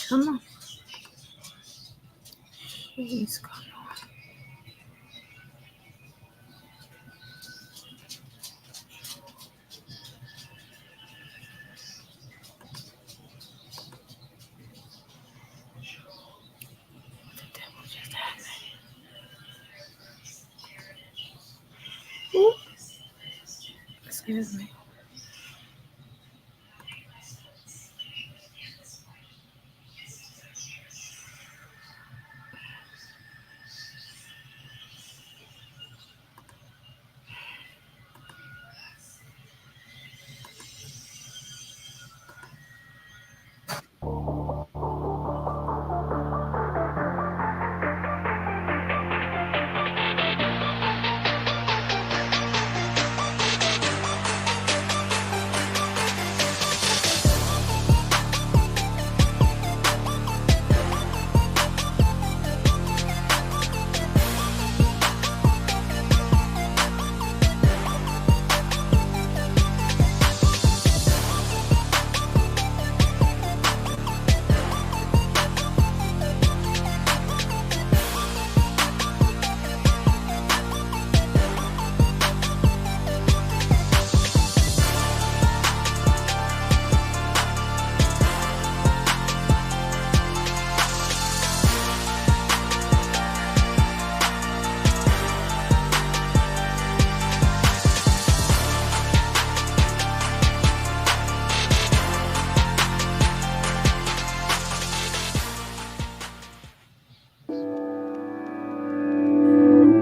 Come on. Please come on. The devil just happened. Ooh. Excuse me.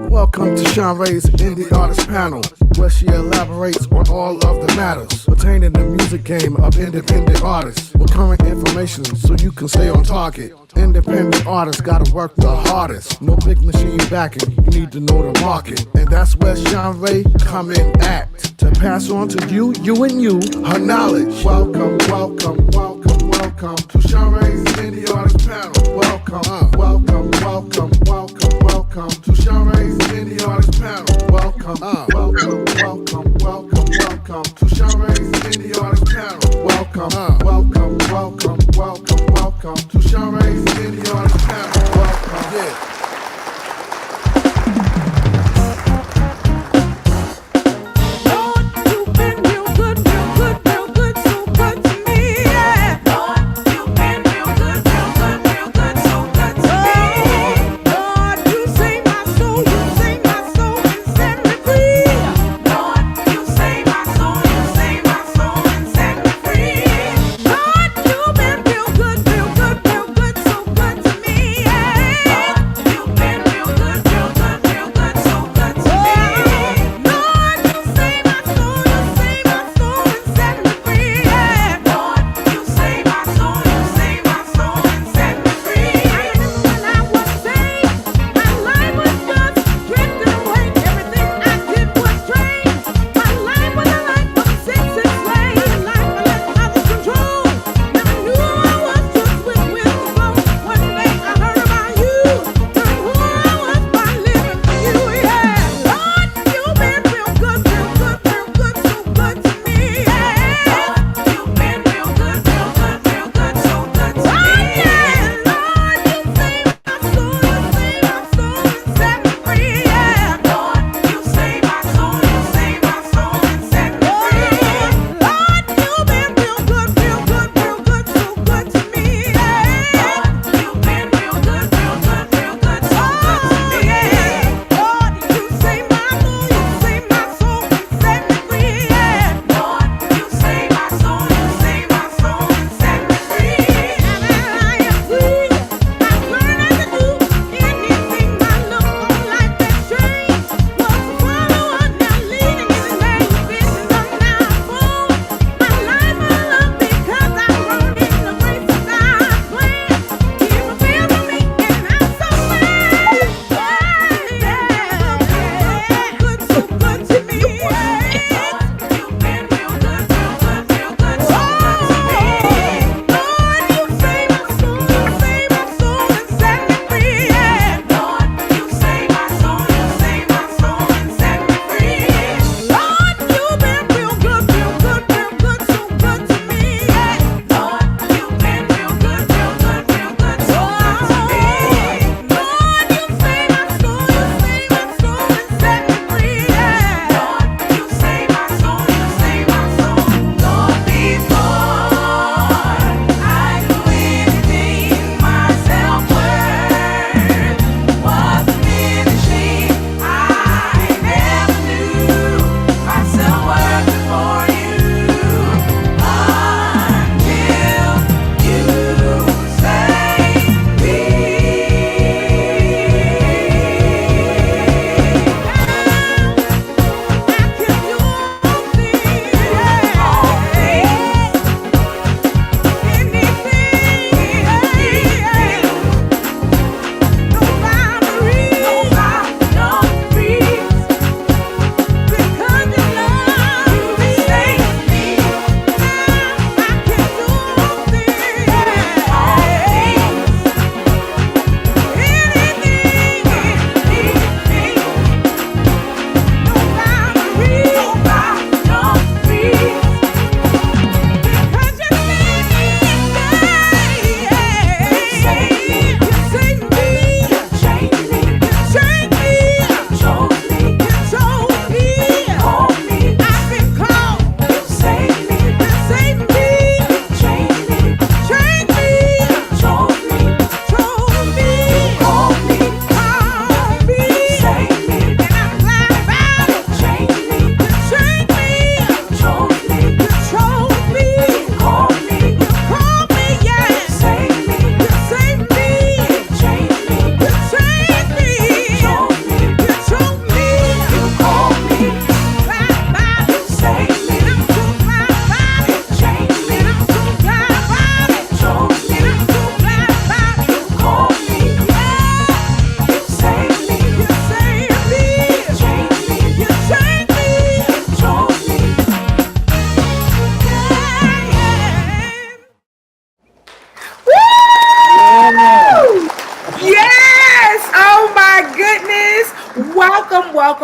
Welcome to Shanrae's Indie Artist Panel, where she elaborates on all of the matters pertaining to the music game of independent artists with current information so you can stay on target. Independent artists gotta work the hardest. No big machine backing, you need to know the market. And that's where Shanrae come in at, to pass on to you and you, her knowledge. Welcome, welcome, welcome, welcome to Shanrae's Indie Artist Panel. Welcome, welcome, welcome, welcome, welcome to Shanrae's Indie Artist Panel. Welcome, welcome, welcome, welcome, welcome to Shanrae's Indie Artist Panel. Welcome, welcome, welcome, welcome, welcome to Shanrae's Indie Artist Panel. Welcome, yeah.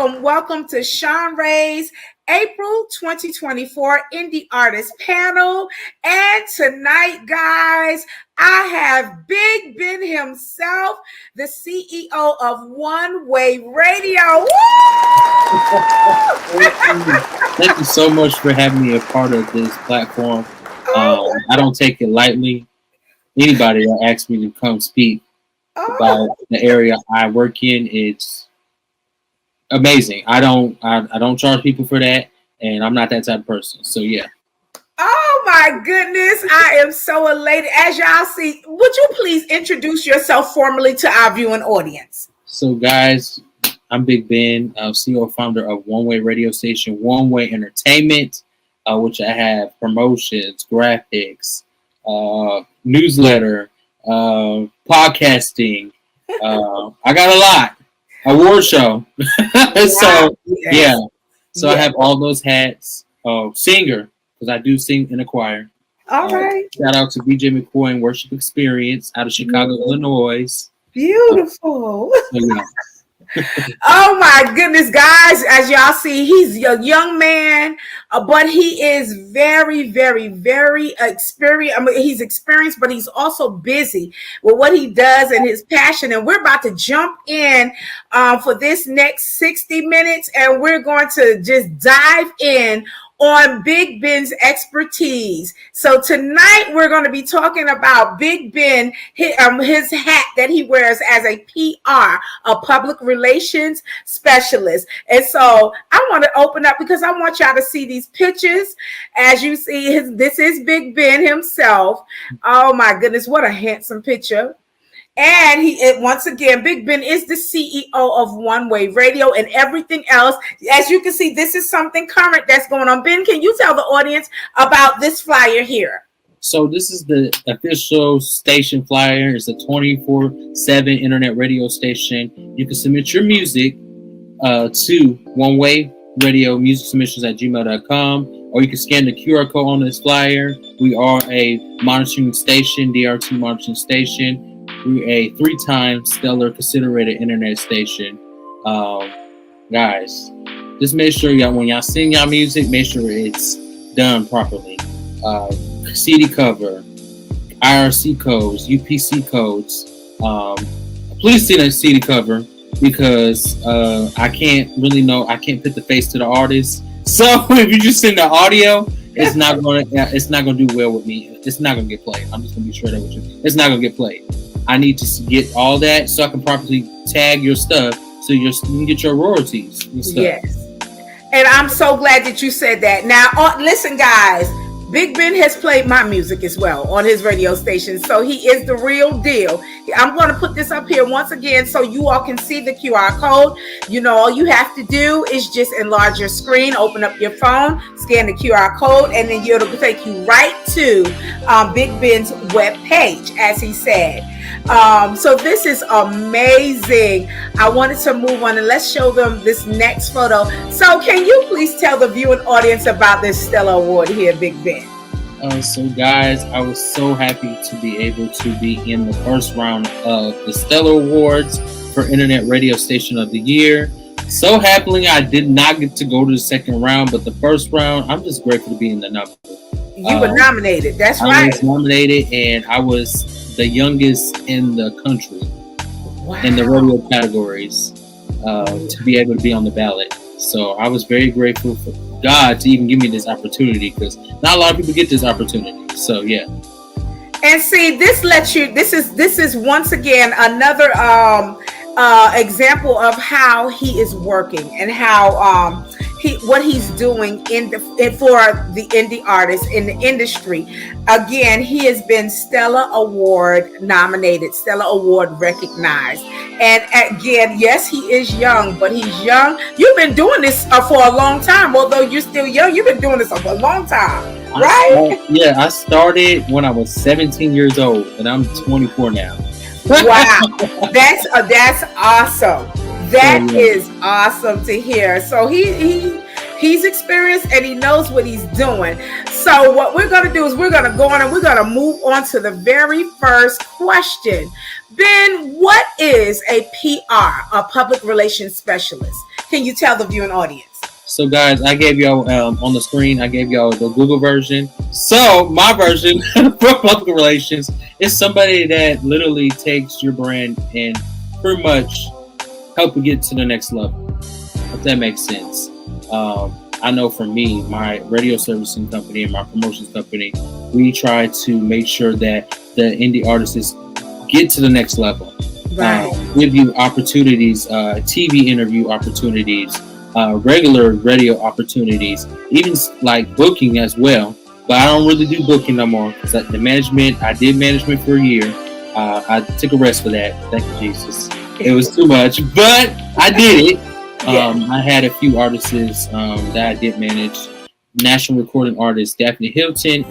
welcome to Shanrae's April 2024 Indie Artist Panel. And tonight, guys, I have Big Ben himself, the CEO of One Way Radio. Thank you so much for having me a part of this platform. I don't take it lightly. Anybody that asks me to come speak about the area I work in, it's amazing. I don't charge people for that, and I'm not that type of person. So yeah. Oh my goodness, I am so elated. As y'all see, would you please introduce yourself formally to our viewing audience? So guys, I'm Big Ben, CEO and founder of One Way Radio Station, One Way Entertainment, which I have promotions, graphics, newsletter, podcasting. I got a lot. Award show. So yeah. So I have all those hats. Singer, because I do sing in a choir. All right. Shout out to BJ McCoy and Worship Experience out of Chicago, Illinois. Beautiful. So, yeah. Oh my goodness, guys, as y'all see, he's a young man, but he is very, very, very experienced. I mean, he's experienced, but he's also busy with what he does and his passion. And we're about to jump in for this next 60 minutes, and we're going to just dive in on Big Ben's expertise. So tonight we're going to be talking about Big Ben, his hat that he wears as a PR, a public relations specialist. And so I want to open up because I want y'all to see these pictures. As you see, this is Big Ben himself. Oh my goodness, what a handsome picture. And once again, Big Ben is the CEO of One Way Radio and everything else. As you can see, this is something current that's going on. Ben, can you tell the audience about this flyer here? So this is the official station flyer. It's a 24/7 internet radio station. You can submit your music to One Way Radio music submissions at gmail.com, or you can scan the QR code on this flyer. We are a monitoring station, DRT monitoring station. We're a 3-time stellar considered internet station. Guys, just make sure y'all, when y'all sing y'all music, make sure it's done properly. CD cover, IRC codes, UPC codes. Please see that CD cover because I can't put the face to the artist. So if you just send the audio, it's not gonna do well with me. It's not gonna get played. I'm just gonna be straight up with you. It's not gonna get played. I need to get all that so I can properly tag your stuff so you can get your royalties and stuff. Yes. And I'm so glad that you said that. Now, listen, guys, Big Ben has played my music as well on his radio station. So he is the real deal. I'm going to put this up here once again so you all can see the QR code. You know, all you have to do is just enlarge your screen, open up your phone, scan the QR code, and then it'll take you right to Big Ben's webpage, as he said. So this is amazing. I wanted to move on and let's show them this next photo. So can you please tell the viewing audience about this Stellar Award here, Big Ben? So guys, I was so happy to be able to be in the first round of the Stellar Awards for Internet Radio Station of the Year. So happily, I did not get to go to the second round, but the first round, I'm just grateful to be in the number. You were nominated. That's right. I was nominated, and I was the youngest in the country in the radio categories to be able to be on the ballot. So I was very grateful for God to even give me this opportunity because not a lot of people get this opportunity. So yeah. And see, this lets you. This is once again another example of how he is working and how what he's doing for the indie artists in the industry. Again, he has been Stellar Award nominated, Stellar Award recognized. And again, yes, he is young, but he's young. You've been doing this for a long time. Although you're still young, you've been doing this for a long time, right? I started when I was 17 years old, and I'm 24 now. Wow, that's awesome. That is awesome to hear. So he He's experienced and he knows what he's doing. So what we're going to do is we're going to go on and we're going to move on to the very first question. Ben, what is a PR, a public relations specialist? Can you tell the viewing audience? So guys, I gave y'all on the screen, I gave y'all the Google version. So my version for public relations is somebody that literally takes your brand and pretty much help you get to the next level, if that makes sense. I know for me, my radio servicing company and my promotions company, we try to make sure that the indie artists get to the next level. Right. Give you opportunities, TV interview opportunities, regular radio opportunities, even like booking as well. But I don't really do booking no more because the management, I did management for a year. I took a rest for that. Thank you, Jesus. It was too much, but I did it. I had a few artists that I did manage. National recording artist Daphne Hilton.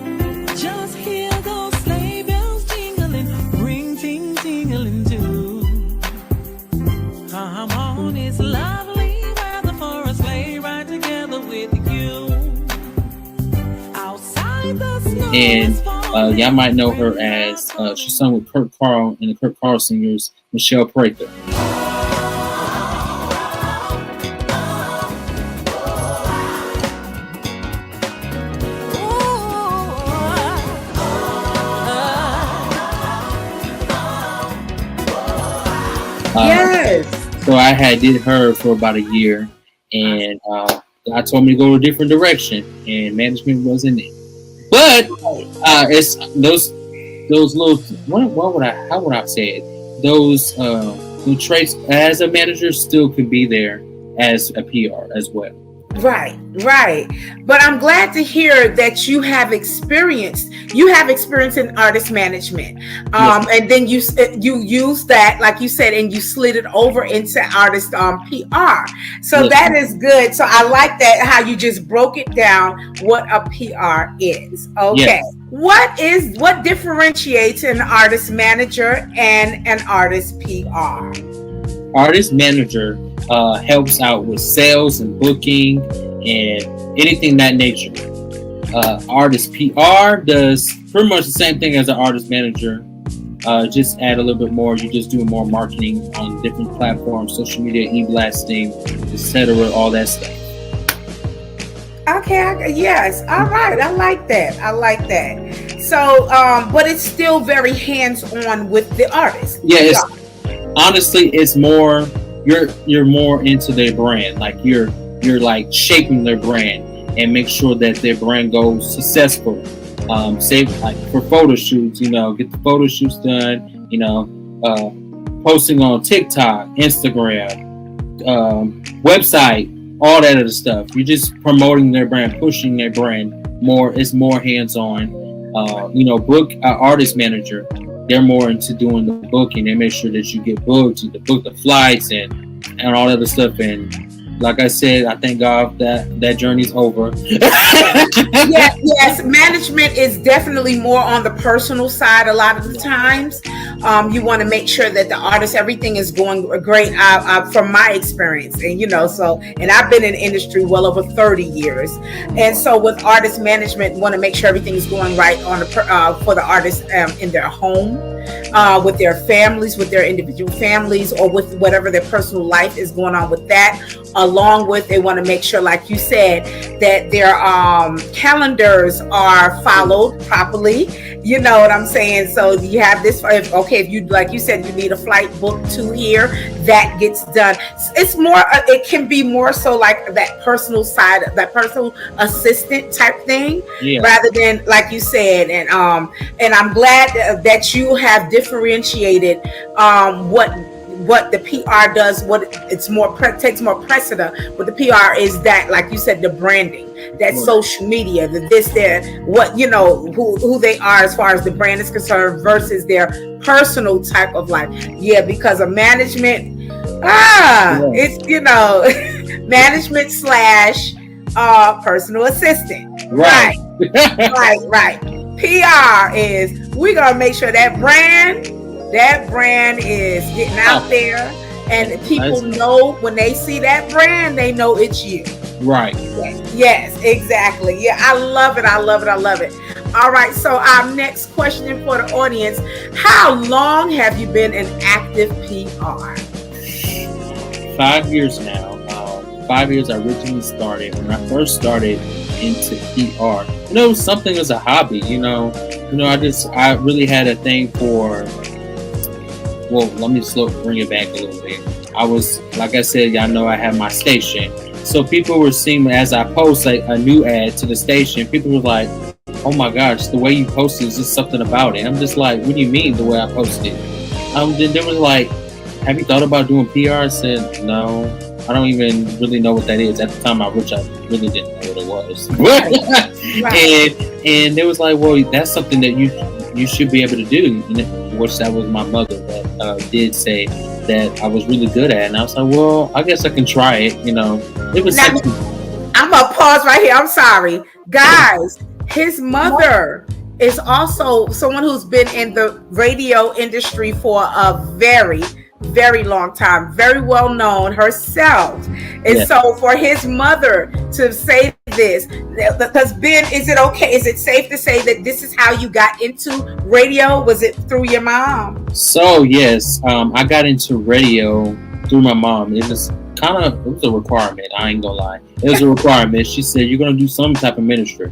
Just hear those sleigh bells jingling, ring ting tingling too. Come on, it's lovely weather for a sleigh ride together with you. Outside the snow And y'all might know her as she sung with Kurt Carl and the Kurt Carl singers Michelle Prather. Yes. So I did her for about a year, and God told me to go a different direction, and management wasn't it. But it's those little how would I say it? Those little traits as a manager still could be there as a PR as well. Right. But I'm glad to hear that you have experience in artist management. Yes. And then you use that, like you said, and you slid it over into artist PR. So Yes. that is good. So I like that, how you just broke it down what a PR is. Okay. Yes. What differentiates an artist manager and an artist PR? Artist manager helps out with sales and booking and anything that nature. Artist PR does pretty much the same thing as an artist manager. Just add a little bit more. You're just doing more marketing on different platforms, social media, e-blasting, etc. All that stuff. Okay, yes. All right. I like that. So, but it's still very hands-on with the artist. Yeah, honestly, it's more, you're more into their brand. Like you're like shaping their brand and make sure that their brand goes successful. Say like for photo shoots, get the photo shoots done, posting on TikTok, Instagram, website, all that other stuff. You're just promoting their brand, pushing their brand more. It's more hands-on. Book artist manager, they're more into doing the booking. They make sure that you get booked, you book the flights and all that other stuff. And like I said, I thank God that journey's over. Yes. Management is definitely more on the personal side a lot of the times. You want to make sure that the artist, everything is going great from my experience. And, and I've been in the industry well over 30 years. And so with artist management, want to make sure everything is going right for the artist in their home, with their families, with their individual families, or with whatever their personal life is going on with that. Along with, they want to make sure, like you said, that their calendars are followed properly. You know what I'm saying? So you have this. If you, like you said, you need a flight booked to here, that gets done. It's more. It can be more so like that personal side, that personal assistant type thing, rather than like you said. And I'm glad that you have differentiated what the PR does, takes more precedent. What the PR is that, like you said, the branding, that social media, who they are as far as the brand is concerned versus their personal type of life. Yeah, because of management, it's management / personal assistant. Right. PR is, we're gonna make sure that brand is getting out there, and people know when they see that brand, they know it's you. Right. Yes, exactly. Yeah, I love it. I love it. I love it. All right. So our next question for the audience: how long have you been in active PR? 5 years now. 5 years I originally started. When I first started into PR, it was something as a hobby. I really had a thing for. Well, let me bring it back a little bit. I was, like I said, y'all know I have my station. So people were seeing as I post a new ad to the station, people were like, oh my gosh, the way you posted is just something about it. I'm just like, what do you mean the way I posted? Then they were like, have you thought about doing PR? I said, no, I don't even really know what that is. At the time, I really didn't know what it was. Right. and they was like, well, that's something that you should be able to do. Which that was my mother that did say that I was really good at. And I was like, well, I guess I can try it. It was. Now, I'm gonna pause right here. I'm sorry, guys. His mother is also someone who's been in the radio industry for a very, very long time, very well known herself. And so for his mother to say this, because Ben, is it okay? Is it safe to say that this is how you got into radio? Was it through your mom? So yes, I got into radio through my mom. It was a requirement. I ain't gonna lie. It was a requirement. She said, you're gonna do some type of ministry.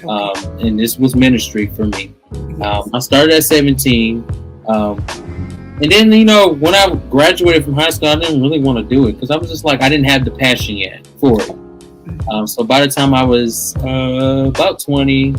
Okay. And this was ministry for me. I started at 17. And then, when I graduated from high school, I didn't really want to do it because I was just like, I didn't have the passion yet for it. So by the time I was about 20,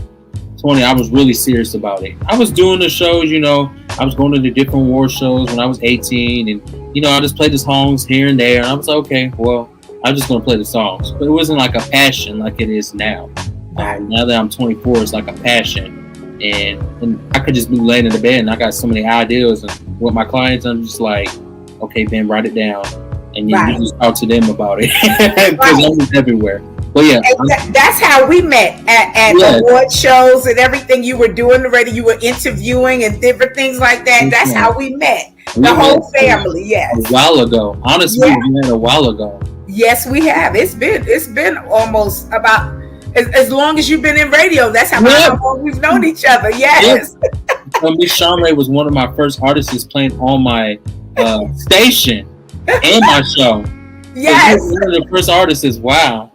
I was really serious about it. I was doing the shows, I was going to the different award shows when I was 18. And, I just played the songs here and there. And I was like, okay, well, I'm just going to play the songs. But it wasn't like a passion like it is now. Now that I'm 24, it's like a passion. And I could just be laying in the bed and I got so many ideas and with my clients, I'm just like, okay, Ben, write it down. And you just talk to them about it because I'm just everywhere. But yeah, that's how we met at award shows and everything. You were doing already. You were interviewing and different things like that. That's how we met. The whole family. Yes. A while ago. Honestly, we met a while ago. Yes, we have. It's been almost about as long as you've been in radio. That's how long we've known each other. Yes. Miss Shanrae was one of my first artists playing on my station and my show. Yes. One of the first artists. Wow.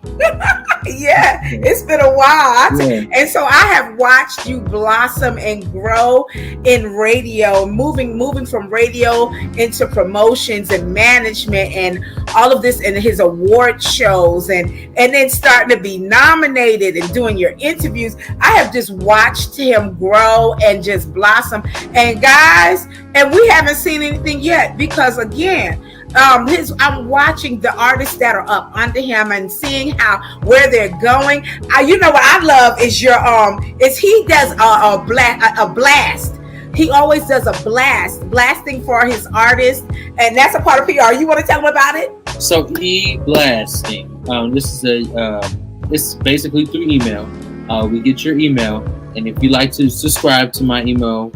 Yeah, it's been a while. And so I have watched you blossom and grow in radio, moving from radio into promotions and management and all of this, and his award shows and then starting to be nominated and doing your interviews. I have just watched him grow and just blossom. And guys, and we haven't seen anything yet because again, I'm watching the artists that are up under him and seeing where they're going. You know what I love is he does a blast. He always does a blasting for his artists, and that's a part of PR. You want to tell them about it? So e-blasting. This is it's basically through email. We get your email, and if you'd like to subscribe to my email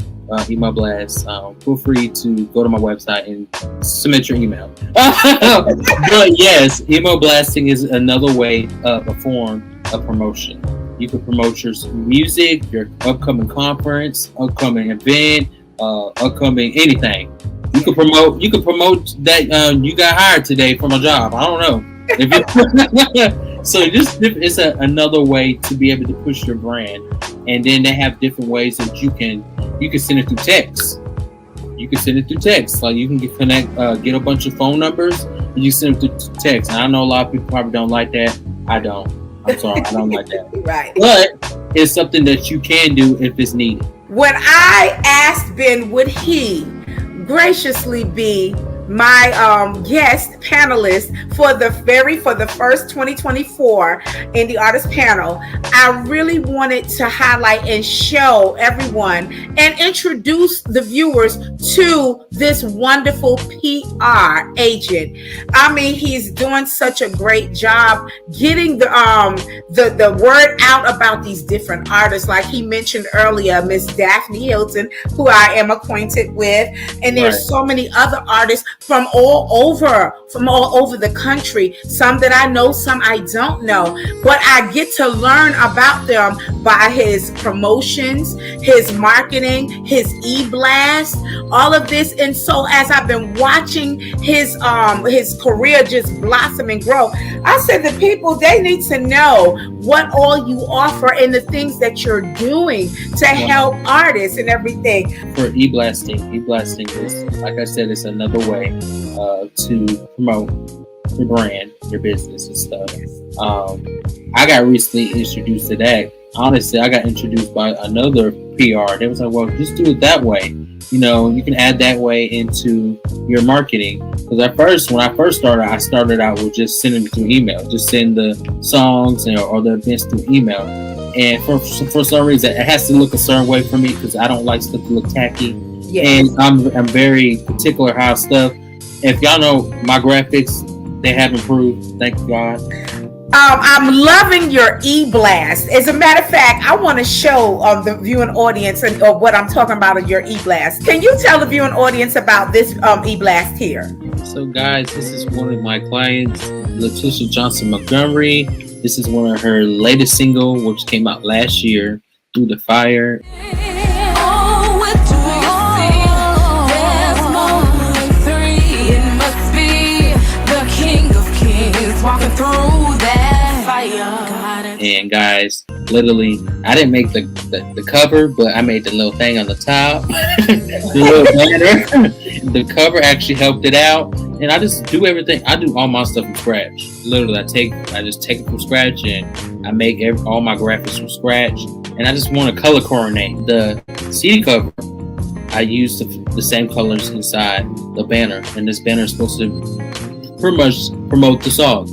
blast, feel free to go to my website and submit your email. But yes, email blasting is another way of a form of promotion. You can promote your music, your upcoming conference, upcoming event, upcoming anything. You can promote that you got hired today from a job. I don't know. So it's another way to be able to push your brand. And then they have different ways that you can send it through text. You can send it through text. Like you can get a bunch of phone numbers and you send them through text. And I know a lot of people probably don't like that. I don't. I'm sorry, I don't like that. Right. But it's something that you can do if it's needed. When I asked Ben, would he graciously be my guest panelist for the first 2024 Indie Artist Panel, I really wanted to highlight and show everyone and introduce the viewers to this wonderful PR agent. I mean, he's doing such a great job getting the word out about these different artists. Like he mentioned earlier, Miss Daphne Hilton, who I am acquainted with, and there's so many other artists from all over the country. Some that I know, some I don't know, but I get to learn about them by his promotions, his marketing, his e-blast, all of this. And so as I've been watching his career just blossom and grow, I said the people, they need to know what all you offer and the things that you're doing to help artists and everything. For e-blasting is, like I said, it's another way to promote your brand, your business and stuff. I got recently introduced to that. Honestly, I got introduced by another PR. They was like, well, just do it that way. You know, you can add that way into your marketing. Because when I first started, I started out with just sending it through email, just send the songs or the events through email. And for some reason, it has to look a certain way for me because I don't like stuff to look tacky. Yes. And I'm very particular how stuff. If y'all know my graphics, they have improved. Thank God. I'm loving your e-blast. As a matter of fact, I want to show the viewing audience and what I'm talking about in your e-blast. Can you tell the viewing audience about this e-blast here? So guys, this is one of my clients, Letitia Johnson Montgomery. This is one of her latest single, which came out last year, Through the Fire. Walking through that fire. And guys, literally, I didn't make the cover, but I made the little thing on the top, the little banner. The cover actually helped it out, and I just do everything. I do all my stuff from scratch. Literally, I just take it from scratch, and I make all my graphics from scratch. And I just want to color coordinate the CD cover. I use the same colors inside the banner, and this banner is supposed to pretty much promote the song,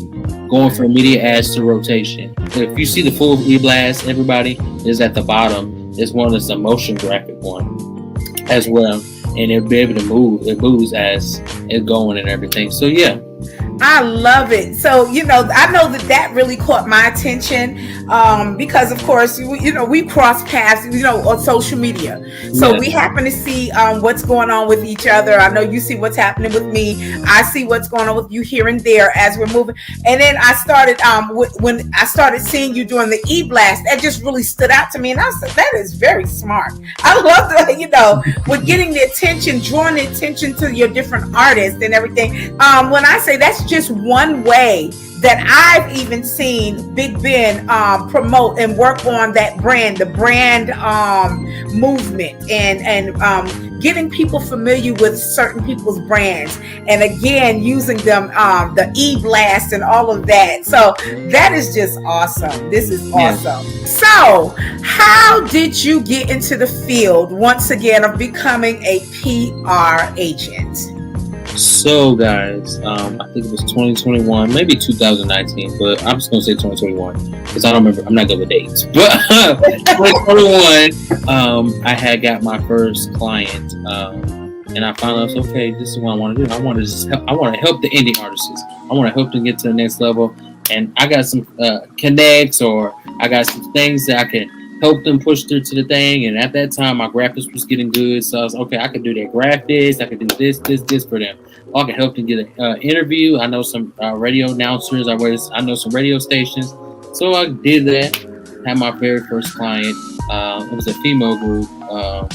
going from immediate ads to rotation. If you see the full e-blast, everybody is at the bottom. This one is a motion graphic one as well, and it'll be able to move. It moves as it's going and everything. So yeah. I love it. So, I know that really caught my attention because, of course, we cross paths, on social media. So we happen to see what's going on with each other. I know you see what's happening with me. I see what's going on with you here and there as we're moving. And then I started, when I started seeing you doing the e-blast, that just really stood out to me. And I said, that is very smart. I love that, with getting the attention, drawing the attention to your different artists and everything. When I say that's just one way that I've even seen Big Ben promote and work on that brand, the brand movement, and getting people familiar with certain people's brands, and again using them, the e-blast and all of that. So that is just awesome. This is awesome. So how did you get into the field once again of becoming a PR agent? So guys, I think it was 2021, maybe 2019, but I'm just gonna say 2021 because I don't remember. I'm not good with dates, but 2021, I had got my first client, and I found out, okay, this is what I want to do. I want to help the indie artists. I want to help them get to the next level, and I got some connects, or I got some things that I can help them push through to the thing. And at that time, my graphics was getting good, so I was okay. I could do their graphics. I could do this for them. I can help them get an interview. I know some radio announcers. I know some radio stations. So I did that. Had my very first client. It was a female group, a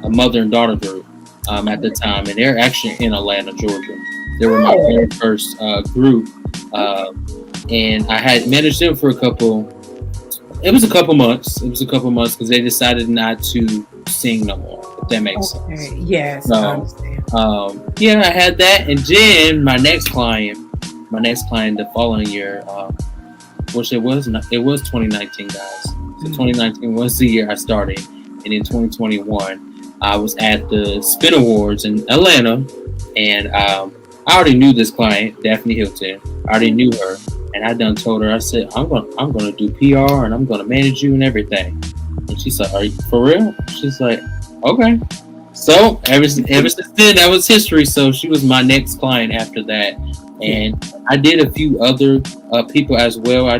mother and daughter group at the time, and they're actually in Atlanta, Georgia. They were my very first group, and I had managed them for a couple. It was a couple months. Because they decided not to sing no more. If that makes sense. Yes. So, I understand. I had that, and then my next client the following year, which it was 2019, guys. So 2019 was the year I started, and in 2021, I was at the Spin Awards in Atlanta, and I already knew this client, Daphne Hilton. I already knew her. And I done told her, I said, I'm gonna do PR and I'm gonna manage you and everything. And she said, are you for real? She's like, okay. So ever since then, that was history. So she was my next client after that. And I did a few other people as well. I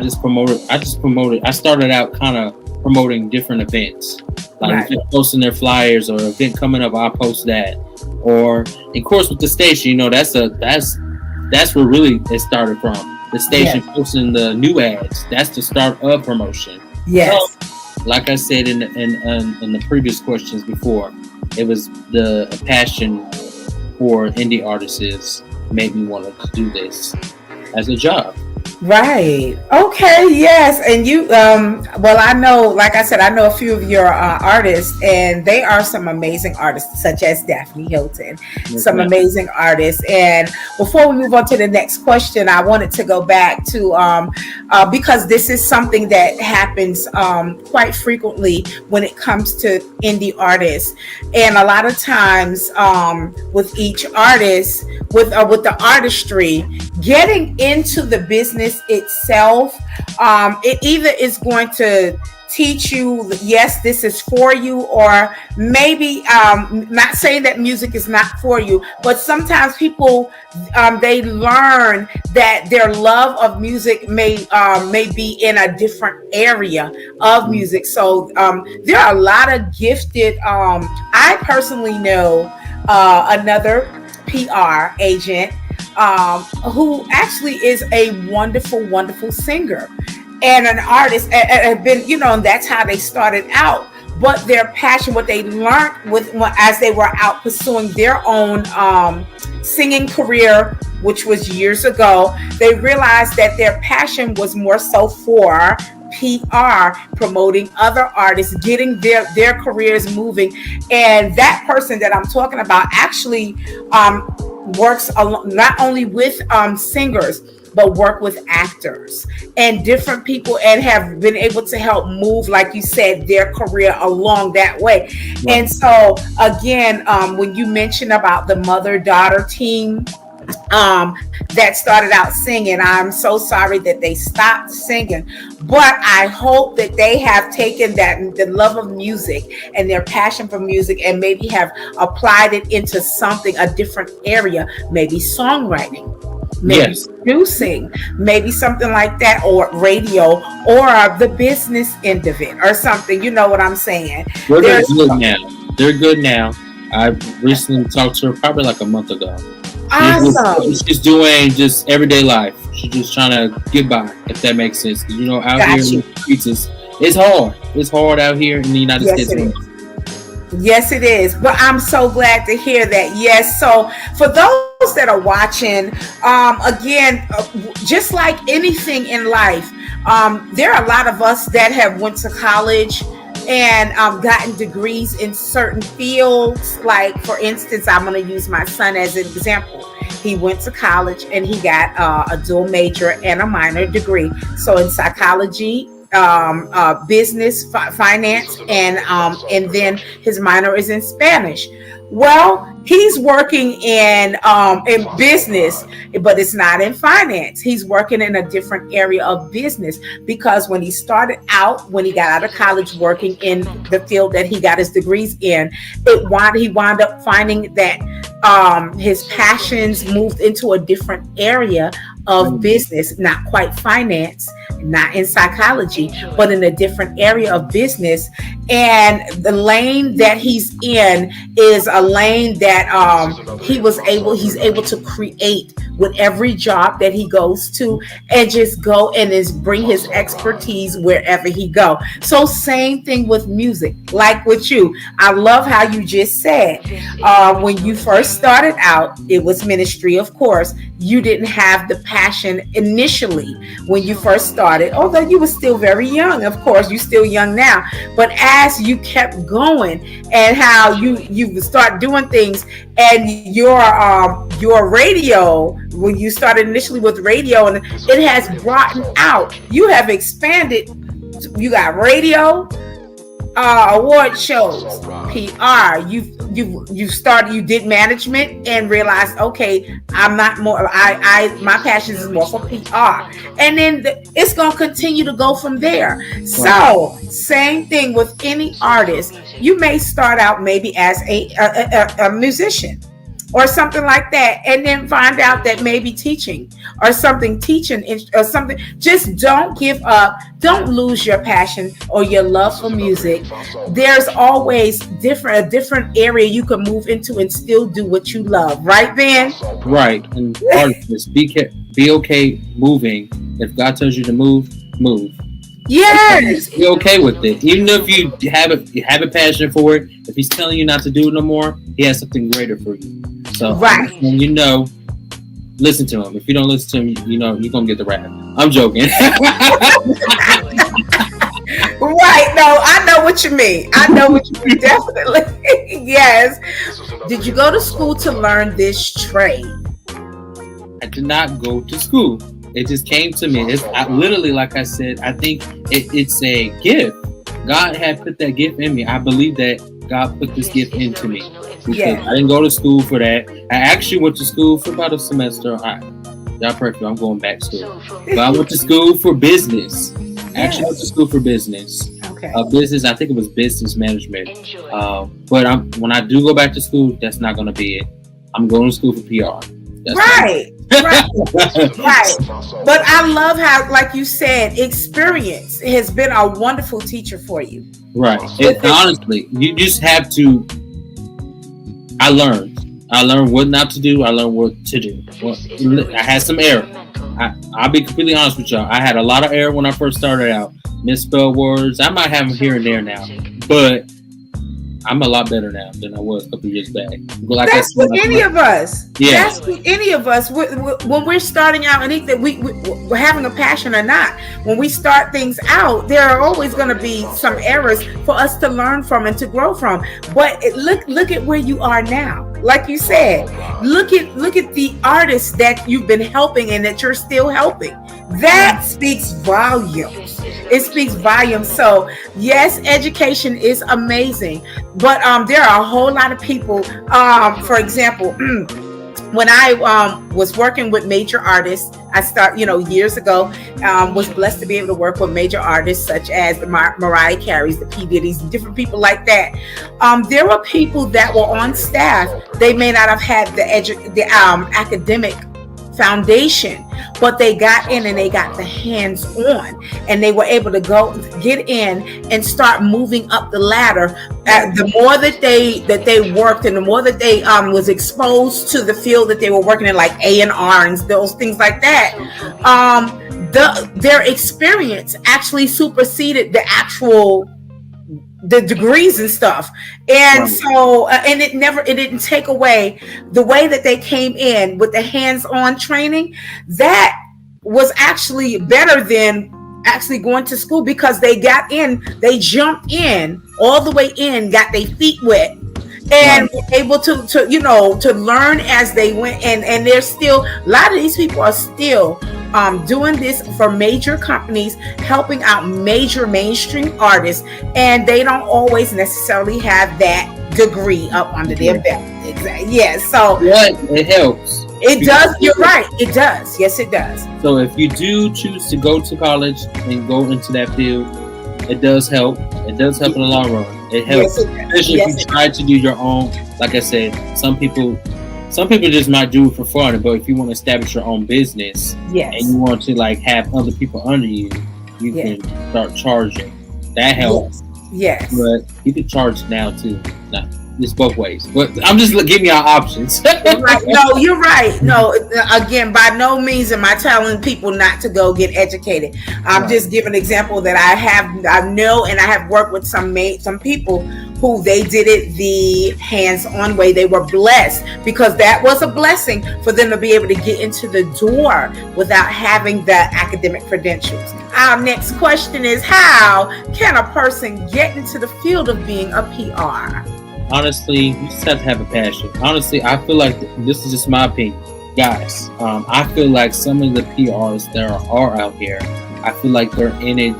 started out kind of promoting different events. Like posting their flyers, or an event coming up, I'll post that. or of course with the station, that's where really it started from. The station posting the new ads. That's the start of promotion. Yes. So, like I said in the previous questions before, it was the passion for indie artists made me want to do this as a job. Right. Okay. Yes. And you, well, I know, like I said, I know a few of your artists, and they are some amazing artists, such as Daphne Hilton, some amazing artists. And before we move on to the next question, I wanted to go back to, because this is something that happens quite frequently when it comes to indie artists. And a lot of times with each artist, with the artistry, getting into the business itself, it either is going to teach you, yes, this is for you, or maybe not saying that music is not for you, but sometimes people they learn that their love of music may be in a different area of music. So there are a lot of gifted, I personally know another PR agent who actually is a wonderful singer and an artist, and have been, and that's how they started out. But their passion, what they learned as they were out pursuing their own singing career, which was years ago, they realized that their passion was more so for PR, promoting other artists, getting their careers moving. And that person that I'm talking about actually works not only with singers, but work with actors and different people, and have been able to help move, like you said, their career along that way. Right. And so again, when you mentioned about the mother-daughter team that started out singing, I'm so sorry that they stopped singing, but I hope that they have taken the love of music and their passion for music and maybe have applied it into something, a different area, maybe songwriting, maybe producing, maybe something like that, or radio, or the business end of it, or something. You know what I'm saying? They're good now. They're good now. I recently talked to her probably like a month ago. Awesome. She's doing just everyday life. She's just trying to get by, if that makes sense. Out here in the streets, it's hard. It's hard out here in the United States. Yes, it is. But I'm so glad to hear that. Yes. So for those that are watching, again, just like anything in life, there are a lot of us that have went to college and gotten degrees in certain fields. Like, for instance, I'm going to use my son as an example. He went to college and he got a dual major and a minor degree. So in psychology, business, finance, and then his minor is in Spanish. Well, he's working in business, but it's not in finance. He's working in a different area of business, because when he started out, when he got out of college working in the field that he got his degrees in, he wound up finding that his passions moved into a different area of business, not quite finance, not in psychology, but in a different area of business. And the lane that he's in is a lane that he's able to create with every job that he goes to, and just go and bring his expertise wherever he go. So same thing with music, like with you. I love how you just said, when you first started out, it was ministry, of course. You didn't have the passion initially when you first started, although you were still very young. Of course, you're still young now. But as you kept going, and how you start doing things, and your radio, when you started initially with radio, and it has brought out, you have expanded. You got radio, award shows, PR. You started. You did management and realized, okay, I'm not more. My passion is more for PR, and then it's gonna continue to go from there. So same thing with any artist. You may start out maybe as a musician, or something like that, and then find out that maybe teaching or something teaching or something. Just don't give up. Don't lose your passion or your love for music. There's always a different area you can move into and still do what you love, right, Ben? Right. And part of this, be okay moving. If God tells you to move, move. Yes. Be okay with it. Even if you have a passion for it, if He's telling you not to do it no more, He has something greater for you. So Right. when you know, listen to Him. If you don't listen to Him, you know you're gonna get the wrath. I'm joking. Right. No, I know what you mean. I know what you mean. Definitely. Yes. Did you go to school to learn this trade? I did not go to school. It just came to me. Literally, like I said, I think it's a gift. God had put that gift in me. I believe that God put this gift into me because Yeah. I didn't go to school for that. I actually went to school for about a semester. Y'all perfect. I'm going back to school. But I went to school for business. I actually went to school for business. Okay. Business. I think it was business management. But when I do go back to school, that's not going to be it. I'm going to school for PR. Right. Right. Right. But I love how, like you said, experience has been a wonderful teacher for you. Right. Honestly, you just have to. I learned. I learned what not to do. I learned what to do. Well, I had some error. I'll be completely honest with y'all. I had a lot of error when I first started out. Misspelled words. I might have them here and there now, but I'm a lot better now than I was a couple years back. Like That's with any of us. Yeah. That's with any of us. When we're starting out, anything we're having a passion or not. When we start things out, there are always going to be some errors for us to learn from and to grow from. But look at where you are now. Like you said, look at the artists that you've been helping and that you're still helping. That speaks volumes. It speaks volumes. So yes, education is amazing, but there are a whole lot of people. For example, when I was working with major artists, I years ago, was blessed to be able to work with major artists such as the Mariah Careys, the P. Diddy's, different people like that. There were people that were on staff. They may not have had the academic foundation, but they got in and they got the hands on, and they were able to get in and start moving up the ladder. The more that they worked, and the more that they was exposed to the field that they were working in, like A&R and those things like that, their experience actually superseded the degrees and stuff. And so and it didn't take away the way that they came in with the hands-on training. That was actually better than actually going to school, because they jumped in all the way in, got their feet wet, and were able to learn as they went. And there's still a lot of these people are still doing this for major companies, helping out major mainstream artists, and they don't always necessarily have that degree up under their belt. Exactly. Yes. So it helps. It does. You're right. It does. Yes, it does. So if you do choose to go to college and go into that field, it does help. It does help in the long run. It helps, especially if you try to do your own. Like I said, some people just might do it for fun, but if you want to establish your own business, and you want to have other people under you, you can start charging. That helps. Yes. But you can charge now too. Nah, it's both ways. But I'm just giving y'all options. Right. No, you're right. No, again, by no means am I telling people not to go get educated. I'm just giving an example that I know, and I have worked with some people who they did it the hands-on way. They were blessed, because that was a blessing for them to be able to get into the door without having the academic credentials. Our next question is, how can a person get into the field of being a PR? Honestly, you just have to have a passion. Honestly, I feel like this is just my opinion. Guys, I feel like some of the PRs that are out here, I feel like they're in it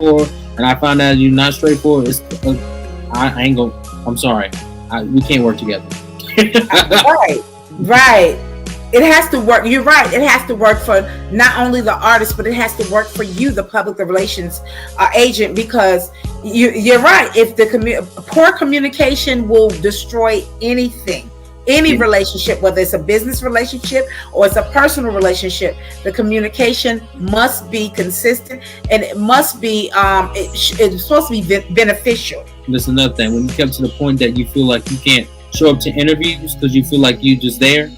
straightforward, and I find out you're not straightforward, I ain't gonna. I'm sorry. We can't work together. Right, right. It has to work. You're right. It has to work for not only the artist, but it has to work for you, the public relations agent, because you're right. If the poor communication will destroy anything, any relationship, whether it's a business relationship or it's a personal relationship, the communication must be consistent, and it must be. It's supposed to be beneficial. That's another thing. When you come to the point that you feel like you can't show up to interviews because you feel like you just there,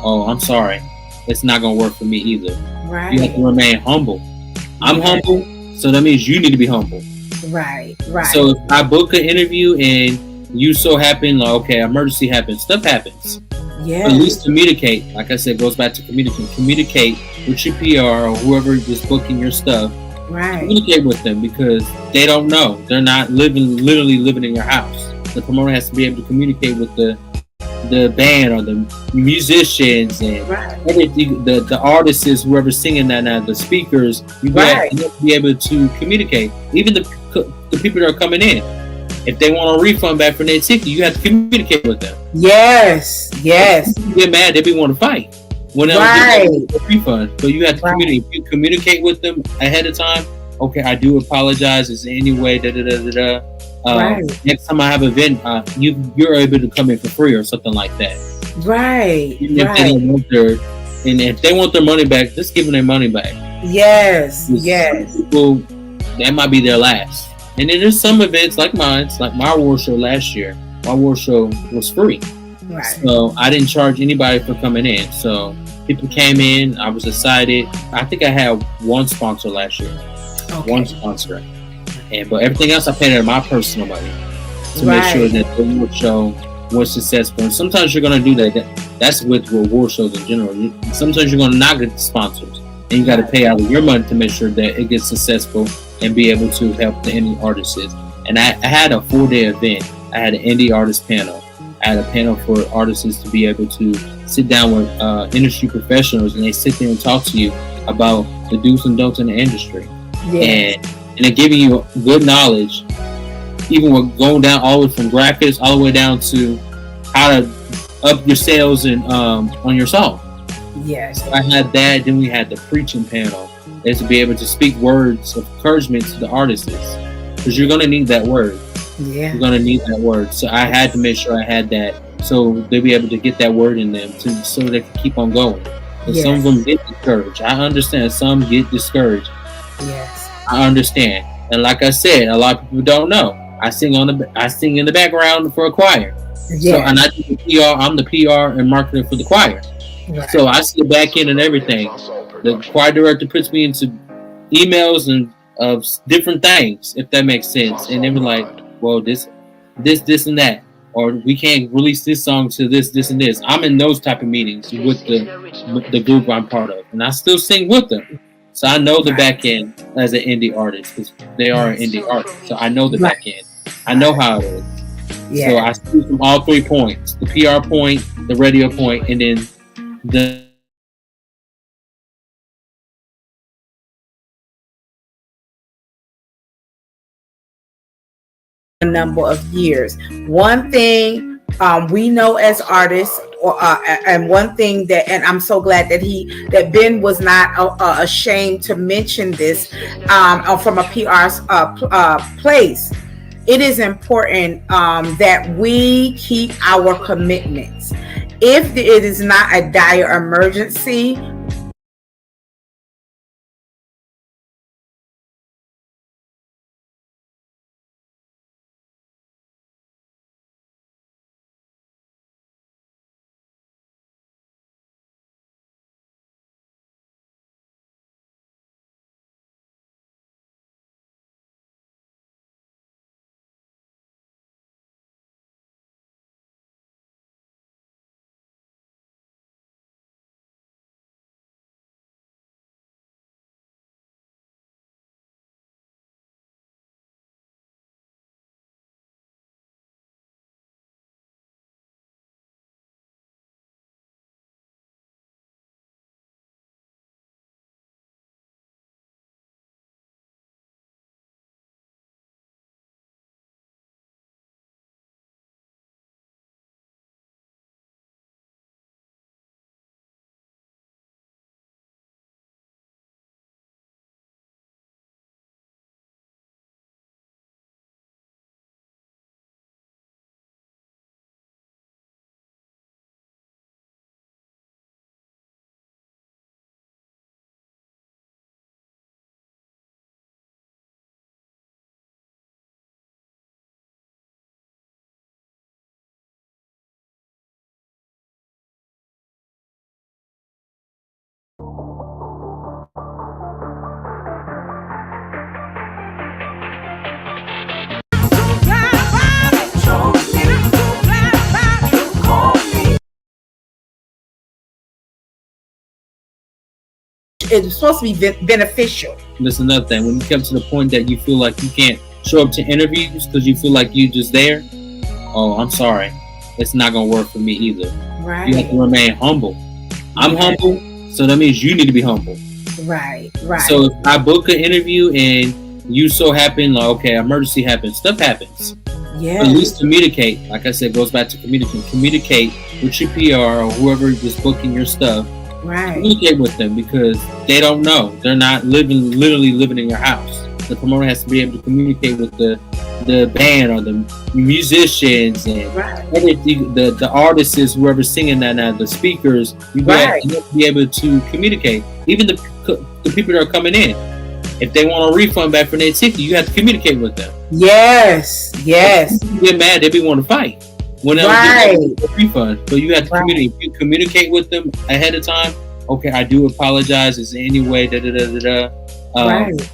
oh, I'm sorry, it's not gonna work for me either. Right. You have to remain humble. I'm humble, so that means you need to be humble. Right, right. So if I book an interview and you so happen, like, okay, emergency happens, stuff happens. Yeah. At least communicate. Like I said, it goes back to communicating. Communicate with your PR or whoever is booking your stuff. Right. Communicate with them, because they don't know. They're not literally living in your house. The promoter has to be able to communicate with the band or the musicians and the artists, whoever's singing that now, the speakers. You have to be able to communicate. Even the people that are coming in, if they want a refund back for their ticket, you have to communicate with them. Yes, yes. If you get mad, they be want to fight when they don't get a refund. But you have to communicate. If you communicate with them ahead of time, okay, I do apologize. Is there any way next time I have an event, you're able to come in for free or something like that. Right. Even if they don't want if they want their money back, just give them their money back. Yes. Yes. People, that might be their last. And then there's some events like mine, like my award show last year. My award show was free. Right. So I didn't charge anybody for coming in. So people came in. I was excited. I think I had one sponsor last year. Okay. One sponsor. But everything else I paid out of my personal money to make sure that the award show was successful. And sometimes you're going to do that. That's with award shows in general. Sometimes you're going to not get the sponsors. And you got to pay out of your money to make sure that it gets successful and be able to help the indie artists. And I had a 4-day event. I had an indie artist panel. I had a panel for artists to be able to sit down with industry professionals, and they sit there and talk to you about the do's and don'ts in the industry. And they're giving you good knowledge, even with going down all the way from graphics all the way down to how to up your sales and on your song. Yes. So I had that. Then we had the preaching panel, is to be able to speak words of encouragement to the artists, because you're going to need that word. Yeah. You're going to need that word. So I had to make sure I had that, so they'll be able to get that word in them, so they can keep on going. And some of them get discouraged. I understand some get discouraged. Yes. I understand. And like I said, a lot of people don't know. I sing in the background for a choir. Yes. So, and I do the PR. I'm the PR and marketing for the choir. Right. So I see the back end and everything. The choir director puts me into emails and of different things, if that makes sense. And they were like, well, this and that, or we can't release this song to this and this. I'm in those type of meetings with the group I'm part of, and I still sing with them. So I know the back end as an indie artist, because they are an indie artist. So I know the back end. I know how it is. Yeah. So I see from all 3 points: the PR point, the radio point, and then the number of years. One thing we know as artists, and one thing that, and I'm so glad that Ben was not ashamed to mention this from a PR place. It is important that we keep our commitments. If it is not a dire emergency, it's supposed to be beneficial. That's another thing. When you come to the point that you feel like you can't show up to interviews because you feel like you just there, oh, I'm sorry, it's not gonna work for me either. Right. You have to remain humble. I'm humble, so that means you need to be humble. Right. So if I book an interview and you so happen, like, okay, emergency happens, stuff happens. Yeah. At least communicate. Like I said, goes back to communicate. Communicate with your PR or whoever is booking your stuff. Right. Communicate with them because they don't know. They're not literally living in your house. The promoter has to be able to communicate with the band or the musicians and the artists, whoever's singing that now, the speakers. You have to be able to communicate. Even the people that are coming in, if they want a refund back for their ticket, you have to communicate with them. Yes. If you get mad, they be want to fight when they don't get a refund. So you have to communicate. If you communicate with them ahead of time, okay, I do apologize. Is there any way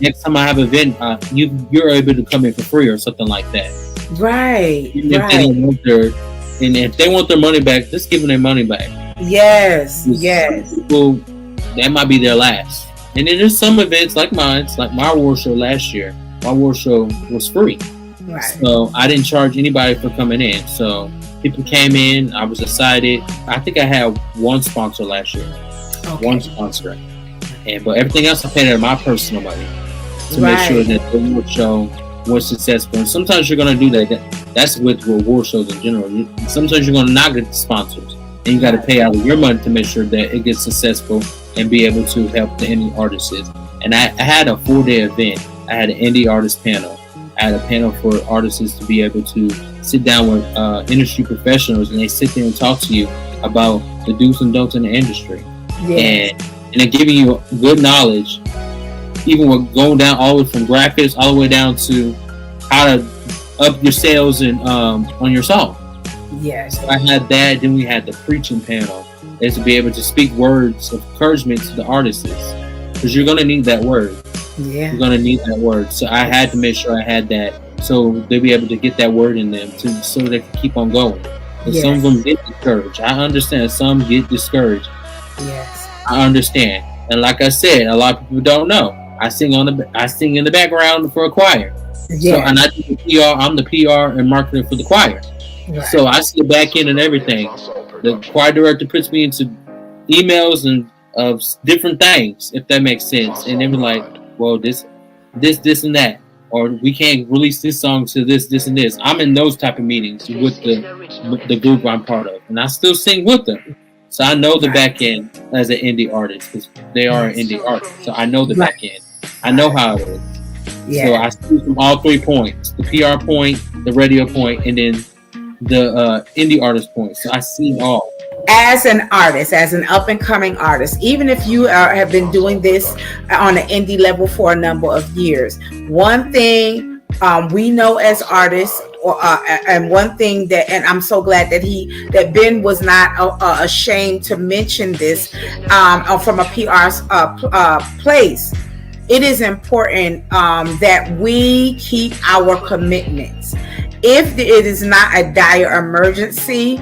next time I have an event, you're able to come in for free or something like that. Right. Even if they don't want if they want their money back, just give them their money back. Yes. People, that might be their last. And then there's some events like mine, like my award show last year. My award show was free. Right. So I didn't charge anybody for coming in. So people came in. I was excited. I think I had one sponsor last year. Okay. One sponsor. But everything else I paid out of my personal money to make sure that the award show was successful. And sometimes you're going to do that. That's with award shows in general. Sometimes you're going to not get the sponsors. And you got to pay out of your money to make sure that it gets successful and be able to help the indie artists. And I had a 4-day event. I had an indie artist panel. I had a panel for artists to be able to sit down with industry professionals, and they sit there and talk to you about the do's and don'ts in the industry. And they're giving you good knowledge, even with going down all the way from graphics all the way down to how to up your sales and on your song. Yes. So I had that. Then we had the preaching panel, is to be able to speak words of encouragement to the artists, because you're going to need that word. Yeah. You're going to need that word. So I had to make sure I had that, so they'll be able to get that word in them, so they can keep on going. And some of them get discouraged. I understand some get discouraged. Yes. I understand. And like I said, a lot of people don't know. I sing in the background for a choir. Yeah. So, and I do the PR. I'm the PR and marketing for the choir. Right. So I see the back end and everything. The choir director puts me into emails and of different things, if that makes sense. And they were like, well, this and that, or we can't release this song to this and this. I'm in those type of meetings with the group I'm part of, and I still sing with them. So I know the back end as an indie artist, because they are an indie artist. So I know the back end. I know how it is. Yeah. So I see from all 3 points: the PR point, the radio point, and then the indie artist point. So I see all. As an artist, as an up-and-coming artist, even if you have been doing this on an indie level for a number of years, one thing we know as artists, and one thing that, and I'm so glad that Ben was not ashamed to mention this from a PR place. It is important that we keep our commitments. If it is not a dire emergency,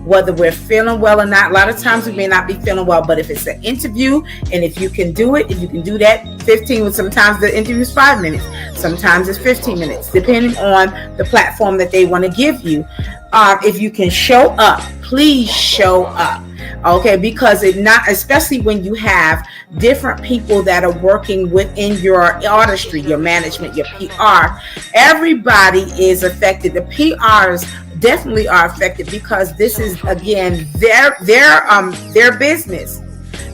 whether we're feeling well or not, a lot of times we may not be feeling well, but if it's an interview, and if you can do it, if you can do that 15, sometimes the interview is 5 minutes, sometimes it's 15 minutes, depending on the platform that they want to give you. If you can show up, please show up. Okay, because especially when you have different people that are working within your artistry, your management, your PR, everybody is affected. The PRs definitely are affected, because this is, again, their business.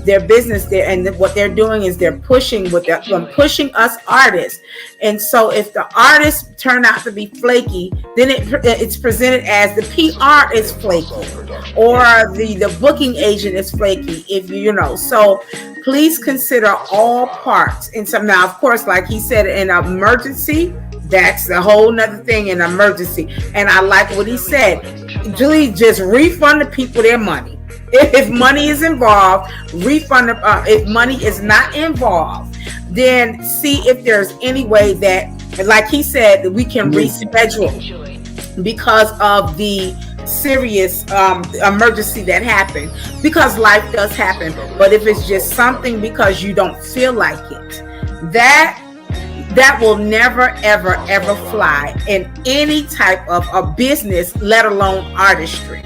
Their business there, and what they're doing is they're pushing pushing us artists. And so if the artists turn out to be flaky, then it's presented as the PR is flaky, or the booking agent is flaky. If you know, so please consider all parts. And so now, of course, like he said, in an emergency, that's a whole nother thing in emergency. And I like what he said. Please just refund the people their money. If money is involved, refund them. If money is not involved, then see if there's any way that, like he said, we can reschedule, because of the serious emergency that happened, because life does happen. But if it's just something because you don't feel like it, that will never ever ever fly in any type of a business, let alone artistry.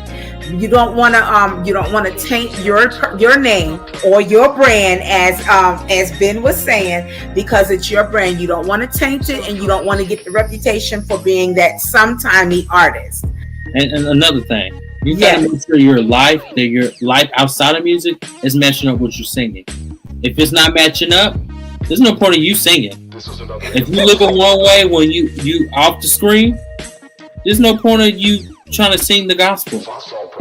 You don't want to taint your name or your brand, as Ben was saying, because it's your brand. You don't want to taint it, and you don't want to get the reputation for being that sometimey artist. And another thing, you gotta make sure your life outside of music is matching up with your singing. If it's not matching up, there's no point in you singing. If you live in one way when you off the screen, there's no point of you trying to sing the gospel.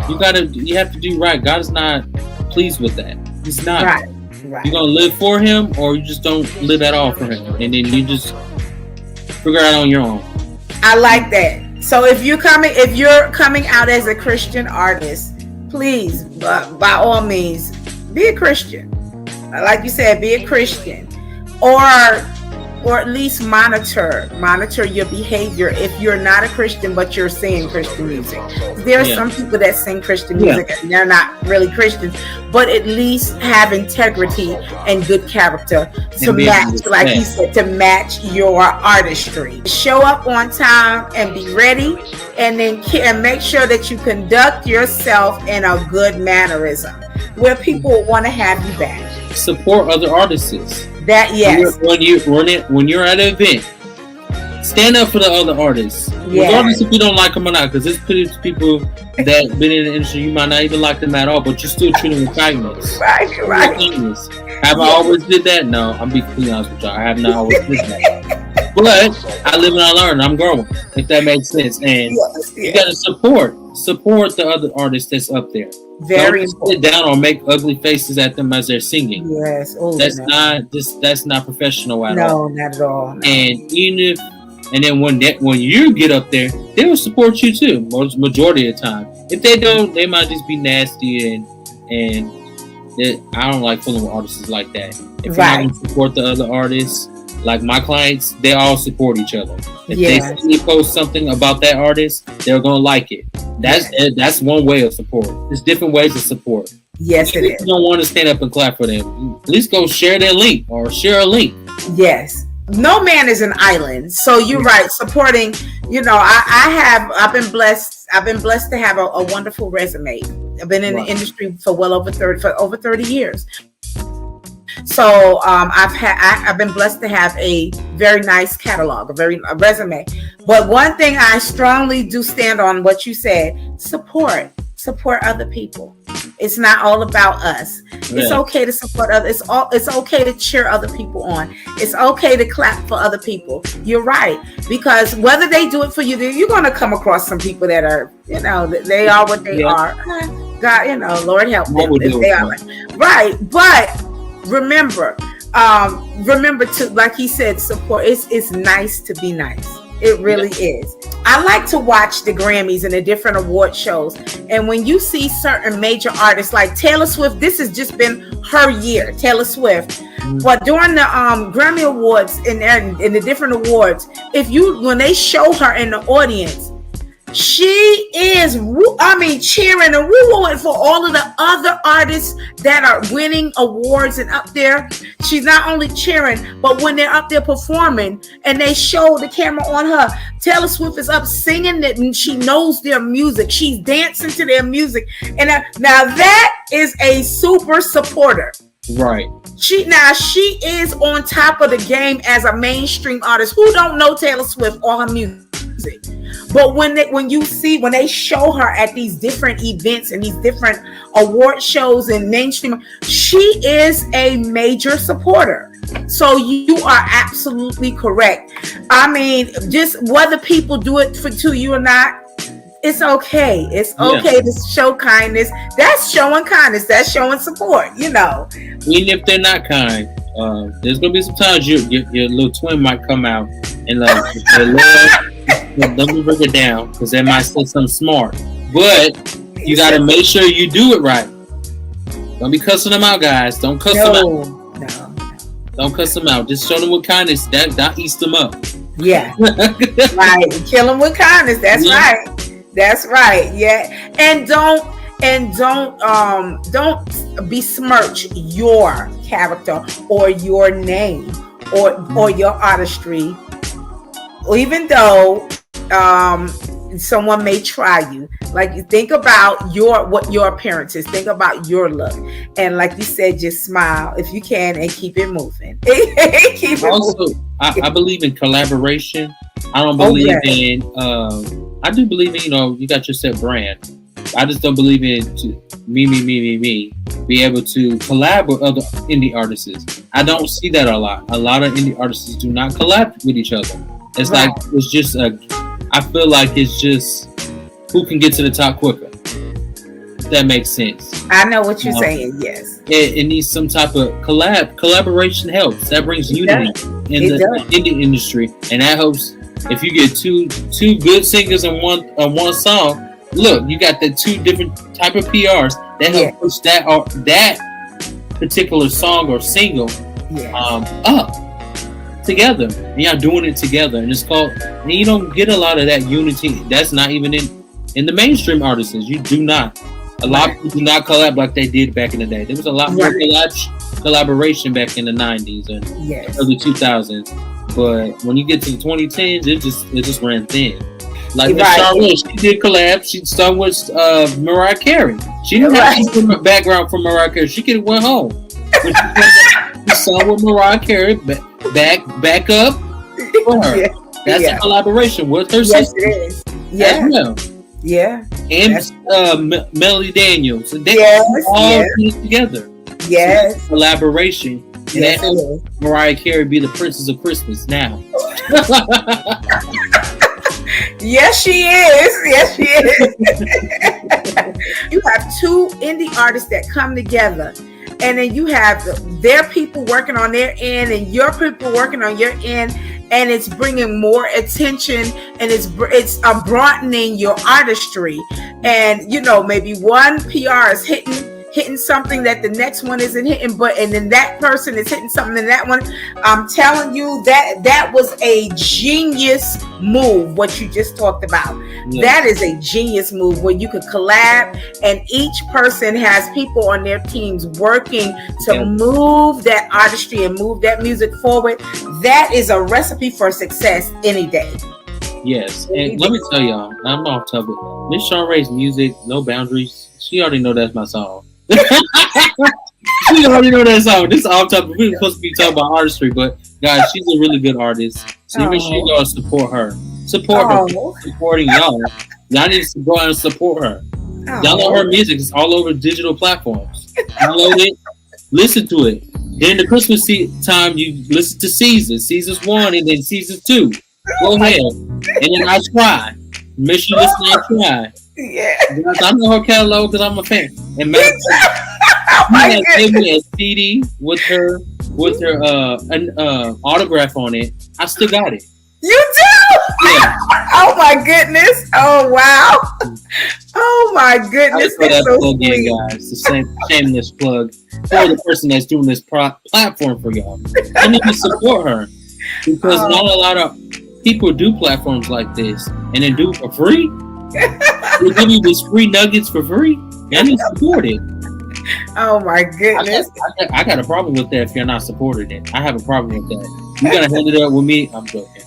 You have to do right. God is not pleased with that. He's not. Right. You're gonna live for Him, or you just don't live at all for Him, and then you just figure it out on your own. I like that. So if you're coming out as a Christian artist, please, by all means, be a Christian. Like you said, be a Christian, or at least monitor your behavior if you're not a Christian but you're singing Christian music. There are some people that sing Christian music and they're not really Christians, but at least have integrity and good character to match, like you said, to match your artistry. Show up on time and be ready, and then make sure that you conduct yourself in a good mannerism where people will want to have you back. Support other artists. That when you're at an event, stand up for the other artists. Regardless if you don't like them or not, because there's people that been in the industry, you might not even like them at all, but you still treat them with kindness. Right. Have I always did that? No, I'm being completely honest with y'all. I have not always did that. But I live and I learn. I'm growing, if that makes sense. And you got to support the other artists that's up there. Very Don't sit down or make ugly faces at them as they're singing. Yes. That's not professional at all. No, not at all. No. And then when you get up there, they will support you too. Majority of the time. If they don't, they might just be nasty and I don't like fooling with artists like that. If you're not going to support the other artists, like my clients, they all support each other. If they see me post something about that artist, they're gonna like it. That's one way of support. There's different ways of support. Yes, it is. If you don't want to stand up and clap for them, at least go share their link or share a link. Yes. No man is an island. So you're right. Supporting, I've been blessed to have a wonderful resume. I've been in the industry for over 30 years. So I've been blessed to have a very nice catalog, a resume. But one thing I strongly do stand on what you said: support other people. It's not all about us. It's okay to support others. It's okay to cheer other people on. It's okay to clap for other people. You're right, because whether they do it for you, you're going to come across some people that are, they are what they are. God, Lord help them if they are right. But remember to, like he said, support. It's nice to be nice. It really is. I like to watch the Grammys and the different award shows, and when you see certain major artists like Taylor Swift, this has just been her year, Taylor Swift. But during the Grammy Awards and the different awards, when they show her in the audience, she is, cheering and woo-wooing for all of the other artists that are winning awards and up there. She's not only cheering, but when they're up there performing and they show the camera on her, Taylor Swift is up singing it and she knows their music. She's dancing to their music. And now that is a super supporter. Right. She is on top of the game as a mainstream artist. Who don't know Taylor Swift or her music? But when they show her at these different events and these different award shows and mainstream, she is a major supporter. So you are absolutely correct. Just whether people do it to you or not, it's okay. It's okay to show kindness. That's showing kindness. That's showing support, Even if they're not kind, there's going to be some times your little twin might come out and let me break it down, because they might say something smart. But you got to make sure you do it right. Don't be cussing them out, guys. Don't cuss them out. No. Don't cuss them out. Just show them with kindness. That eats them up. Yeah. Right. Kill them with kindness. That's right. That's right. Yeah. Don't besmirch your character or your name or your artistry, even though someone may try you. Like, you think about what your appearance is, think about your look, and like you said, just smile if you can and keep it moving. I believe in collaboration. I don't believe in I do believe in, you got your set brand. I just don't believe in me be able to collab with other indie artists. I don't see that a lot. A lot of indie artists do not collab with each other. It's like, it's just I feel like it's just who can get to the top quicker. If that makes sense. I know what you're saying. Yes. It needs some type of collaboration helps. That brings unity in the indie industry, and that helps. If you get two good singers in one song, look, you got the two different type of PRs that help push that particular song or single up together, and y'all doing it together, and it's called. And you don't get a lot of that unity. That's not even in the mainstream artists. You do not. A lot of people do not collab like they did back in the day. There was a lot more collaboration back in the 90s and early 2000s. But when you get to the 2010s, it just ran thin. Like Shanrae, she did collab. She sung with Mariah Carey. She didn't have a background from Mariah Carey. She could have went home. When she sung with Mariah Carey, back up for her. That's a collaboration with her sister. Yes, it is. Yeah. And Melody Daniels. And they all put it together. Yes. So collaboration. And that helps Mariah Carey be the princess of Christmas now. Yes, she is. Yes, she is. You have two indie artists that come together, and then you have their people working on their end and your people working on your end, and it's bringing more attention, and it's broadening your artistry. And maybe one PR is hitting something that the next one isn't hitting, and then that person is hitting something in that one. I'm telling you that was a genius move, what you just talked about. That is a genius move where you could collab, and each person has people on their teams working to move that artistry and move that music forward. That is a recipe for success any day. Yes, and let me tell y'all, I'm off topic. Miss Shanrae's music, No Boundaries, she already know that's my song. She already know that song. This is off topic. We're supposed to be talking about artistry, but guys, she's a really good artist. So make sure y'all support her. Support her. Supporting y'all. Y'all need to go out and support her. Download her music. It's all over digital platforms. Download it. Listen to it. Then in the Christmas time, you listen to Seasons 1 and then Seasons 2. Go ahead. And then I Try. Make sure you listen to I Try. Yeah. I know her catalog because I'm a fan. And she gave me a CD with her autograph on it. I still got it. You do? Yeah. Oh my goodness! Oh wow! Oh my goodness! That's so plug sweet. In, guys. The same shameless plug for the person that's doing this platform for y'all. I need to support her because not a lot of people do platforms like this and then do it for free. They give you these free nuggets for free. I need to support it. Oh my goodness! I got a problem with that. If you're not supporting it, I have a problem with that. You gotta hand it up with me. I'm joking.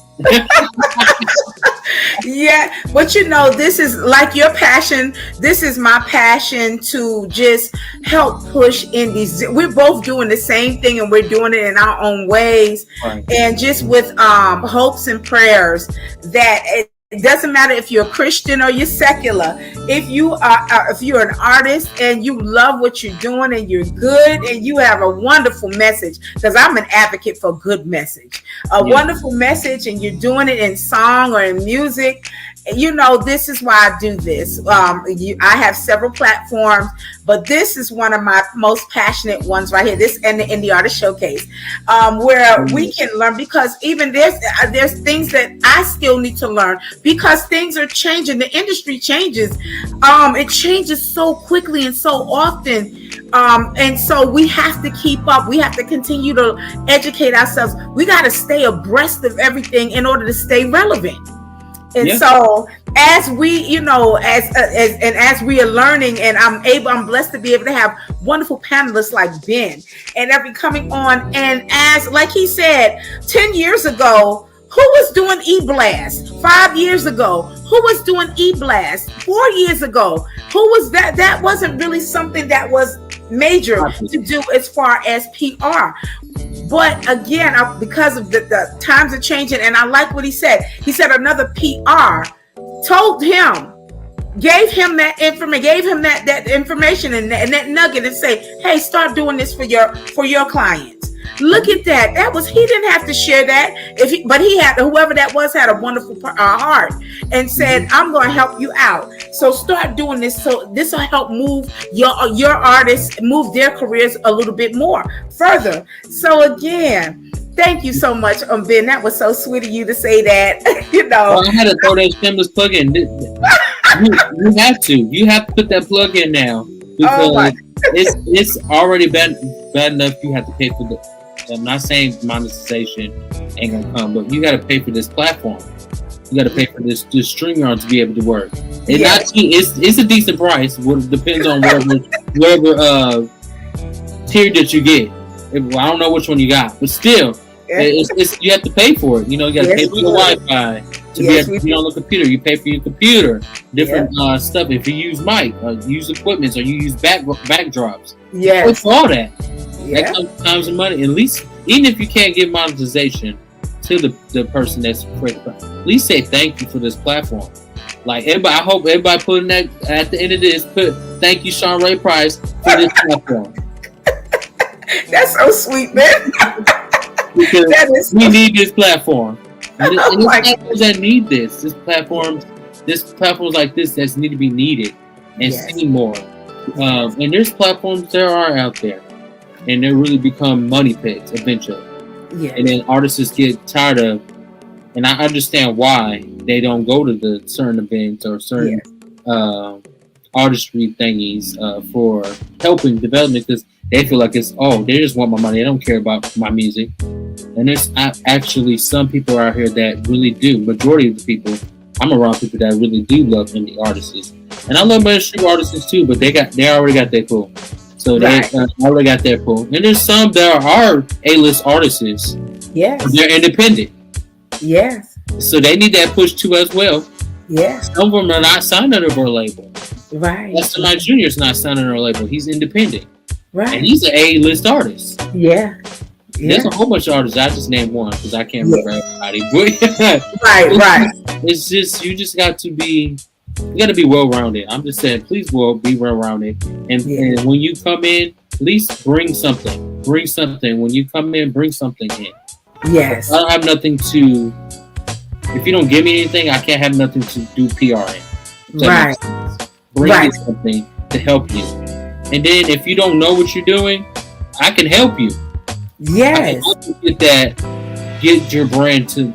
Yeah, but this is like your passion. This is my passion to just help push indies. We're both doing the same thing, and we're doing it in our own ways, and just with hopes and prayers that it doesn't matter if you're a Christian or you're secular. If you're an artist and you love what you're doing and you're good and you have a wonderful message, because I'm an advocate for good message, wonderful message, and you're doing it in song or in music. This is why I do this. I have several platforms, but this is one of my most passionate ones right here. This and the Indie Artist Showcase, where we can learn, because even there's things that I still need to learn, because things are changing. The industry changes. It changes so quickly and so often. And so we have to keep up. We have to continue to educate ourselves. We got to stay abreast of everything in order to stay relevant. And so as we, you know, as we are learning, and I'm blessed to be able to have wonderful panelists like Ben and every coming on. And as like he said, 10 years ago, who was doing e-blast? 5 years ago, who was doing e-blast? 4 years ago, who was that? That wasn't really something that was major to do as far as PR. But again, because of the times are changing, and I like what he said. He said another PR told him, gave him that information, gave him that information and that nugget, and say, hey, start doing this for your clients. Look at that. That was, he didn't have to share that, but he had, whoever that was had a wonderful heart and said, I'm going to help you out. So start doing this. So this will help move your artists, move their careers a little bit more further. So again, thank you so much, Ben. That was so sweet of you to say that. You know, well, I had to throw that shameless plug in. You have to put that plug in now, because it's already bad enough. You have to pay for the. I'm not saying monetization ain't gonna come, but you got to pay for this platform. You got to pay for this StreamYard to be able to work. It's a decent price. It depends on whatever tier that you get. I don't know which one you got, but still, it's you have to pay for it. You know, you got to pay for the Wi-Fi to be able to be on the computer. You pay for your computer, different stuff. If you use mic, or use equipment, or you use backdrops, pay for all that. That comes times of money. At least, even if you can't give monetization to the person that's created, at least say thank you for this platform. Like everybody, I hope everybody putting that at the end of this, put thank you, Shanrae Price, for this platform. That's so sweet, man. Because we need this platform. And there's platforms that need this. This platforms like this that need to be needed and seen more. And there's platforms that are out there, and they really become money pits eventually. Yeah. And then artists get tired of, and I understand why they don't go to the certain events or certain artistry thingies for helping development, because they feel like they just want my money. They don't care about my music. And there's actually some people out here that really do. Majority of the people, I'm around people that really do love indie artists. And I love mainstream artists too, but they already got their pull. So they already got their pull. And there's some that are A-list artists. Yes. They're independent. Yes. So they need that push too as well. Yes. Some of them are not signed under a label. Right. Lester Knight Jr. is not signed under a label. He's independent. Right. And he's an A-list artist. Yeah. There's a whole bunch of artists. I just named one because I can't remember everybody. But it's just, you just got to be, you got to be well-rounded. I'm just saying, please be well-rounded. And when you come in, at least bring something. Bring something. When you come in, bring something in. Yes. I don't have nothing to, if you don't give me anything, I can't have nothing to do PR in. Right. Bring me something to help you. And then if you don't know what you're doing, I can help you. Yes. I can help you get your brand to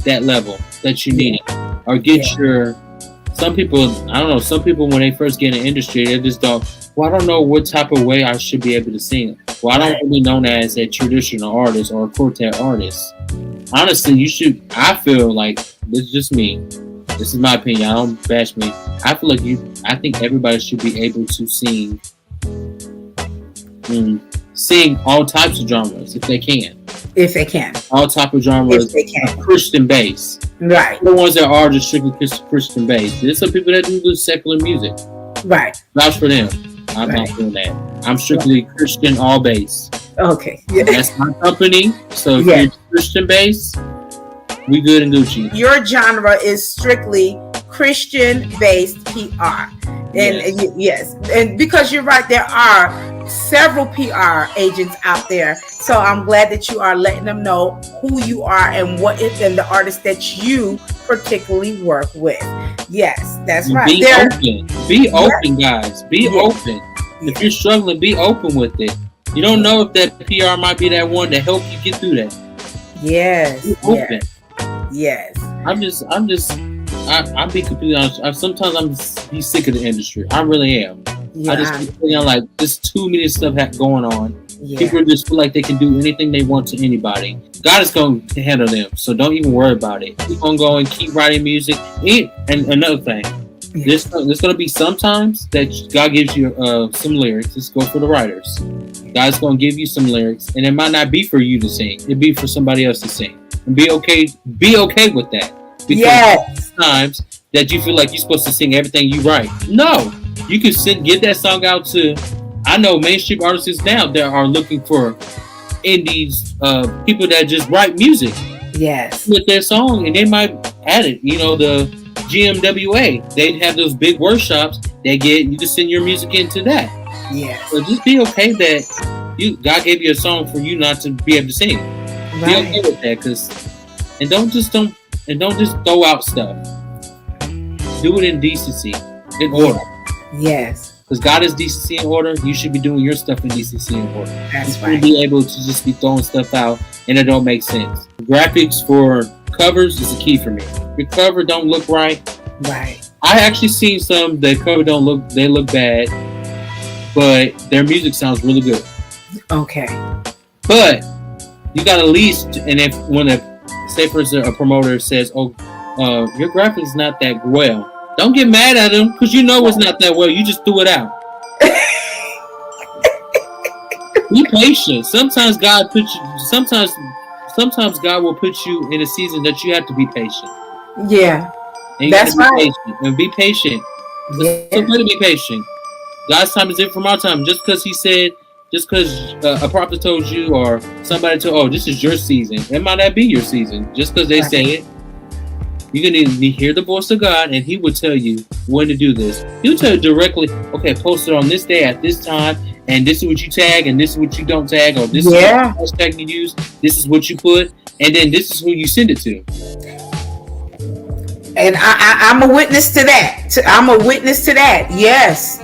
that level that you need. Or get your, some people, I don't know, some people when they first get in the industry, they just don't, well, I don't know what type of way I should be able to sing. Well, I don't want to be known as a traditional artist or a quartet artist. Honestly, you should, I feel like, this is just me. This is my opinion. I don't bash me. I feel like I think everybody should be able to sing all types of genres if they can. If they can. All type of genres. If they can. Christian bass. Right. The ones that are just strictly Christian bass. There's some people that do the secular music. Right. Vouch for them. I'm not doing that. I'm strictly Christian all bass. Okay. Yeah. That's my company. So if you're Christian bass, we good and Gucci. Your genre is strictly Christian-based PR. And yes, and because you're right, there are several PR agents out there. So I'm glad that you are letting them know who you are and what is and the artists that you particularly work with. Yes, that's right. Be open. Be open, guys. Be open. If you're struggling, be open with it. You don't know if that PR might be that one to help you get through that. Yes. Be open. Yes. I'll be completely honest. Sometimes I'm be sick of the industry. I really am. Yeah. I just keep feeling like there's too many stuff going on. Yeah. People just feel like they can do anything they want to anybody. God is going to handle them. So don't even worry about it. Keep on going. Keep writing music. And another thing, there's going to be sometimes that God gives you some lyrics. Just go for the writers. God's going to give you some lyrics, and it might not be for you to sing. It'll be for somebody else to sing. And be okay with that. Because times that you feel like you're supposed to sing everything you write. No. You can get that song out to, I know mainstream artists now that are looking for indies, people that just write music. Yes. With their song, and they might add it. You know, the GMWA, they have those big workshops. You can send your music into that. Yes. So just be okay that God gave you a song for you not to be able to sing. Right. Be okay with that, and don't just throw out stuff. Do it in decency, in order. Yes. Because God is decency and order. You should be doing your stuff in decency and order. That's you right. shouldn't be able to just be throwing stuff out and it don't make sense. Graphics for covers is a key for me. Your cover don't look right. Right. I actually seen some that cover they look bad, but their music sounds really good. Okay. But you got at least, and if when a promoter says, "Oh, your graphics is not that well," don't get mad at them because you know it's not that well. You just threw it out. Be patient. Sometimes God will put you in a season that you have to be patient. Yeah, and that's right. And be patient. Yeah. So better be patient. God's time is different from our time. Just because a prophet told you or somebody told, "Oh, this is your season," it might not be your season. Just because they say it. You can hear the voice of God, and He will tell you when to do this. He'll tell you directly, okay, post it on this day at this time, and this is what you tag, and this is what you don't tag, or this is what hashtag you use, this is what you put, and then this is who you send it to. And I'm a witness to that. I'm a witness to that. Yes.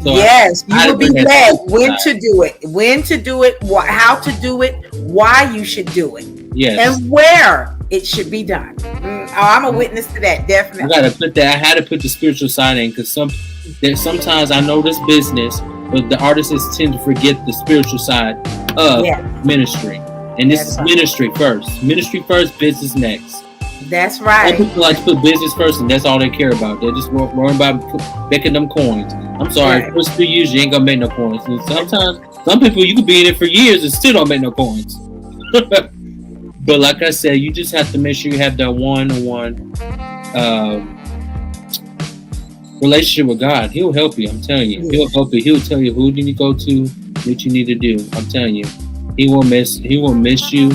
So yes, you will be led when to do it, how to do it, why you should do it, and where it should be done. I'm a witness to that, definitely. I had to put the spiritual side in because sometimes I know this business, but the artists tend to forget the spiritual side of ministry, and this is ministry first. Ministry first, business next. That's right. Some people like to put business first, and that's all they care about. They're just worrying about making them coins. I'm sorry, first 3 years you ain't gonna make no coins. And sometimes some people you could be in it for years and still don't make no coins. But like I said, you just have to make sure you have that one-on-one relationship with God. He'll help you. I'm telling you. He'll help you. He'll tell you who you need to go to, what you need to do. I'm telling you. He won't miss you.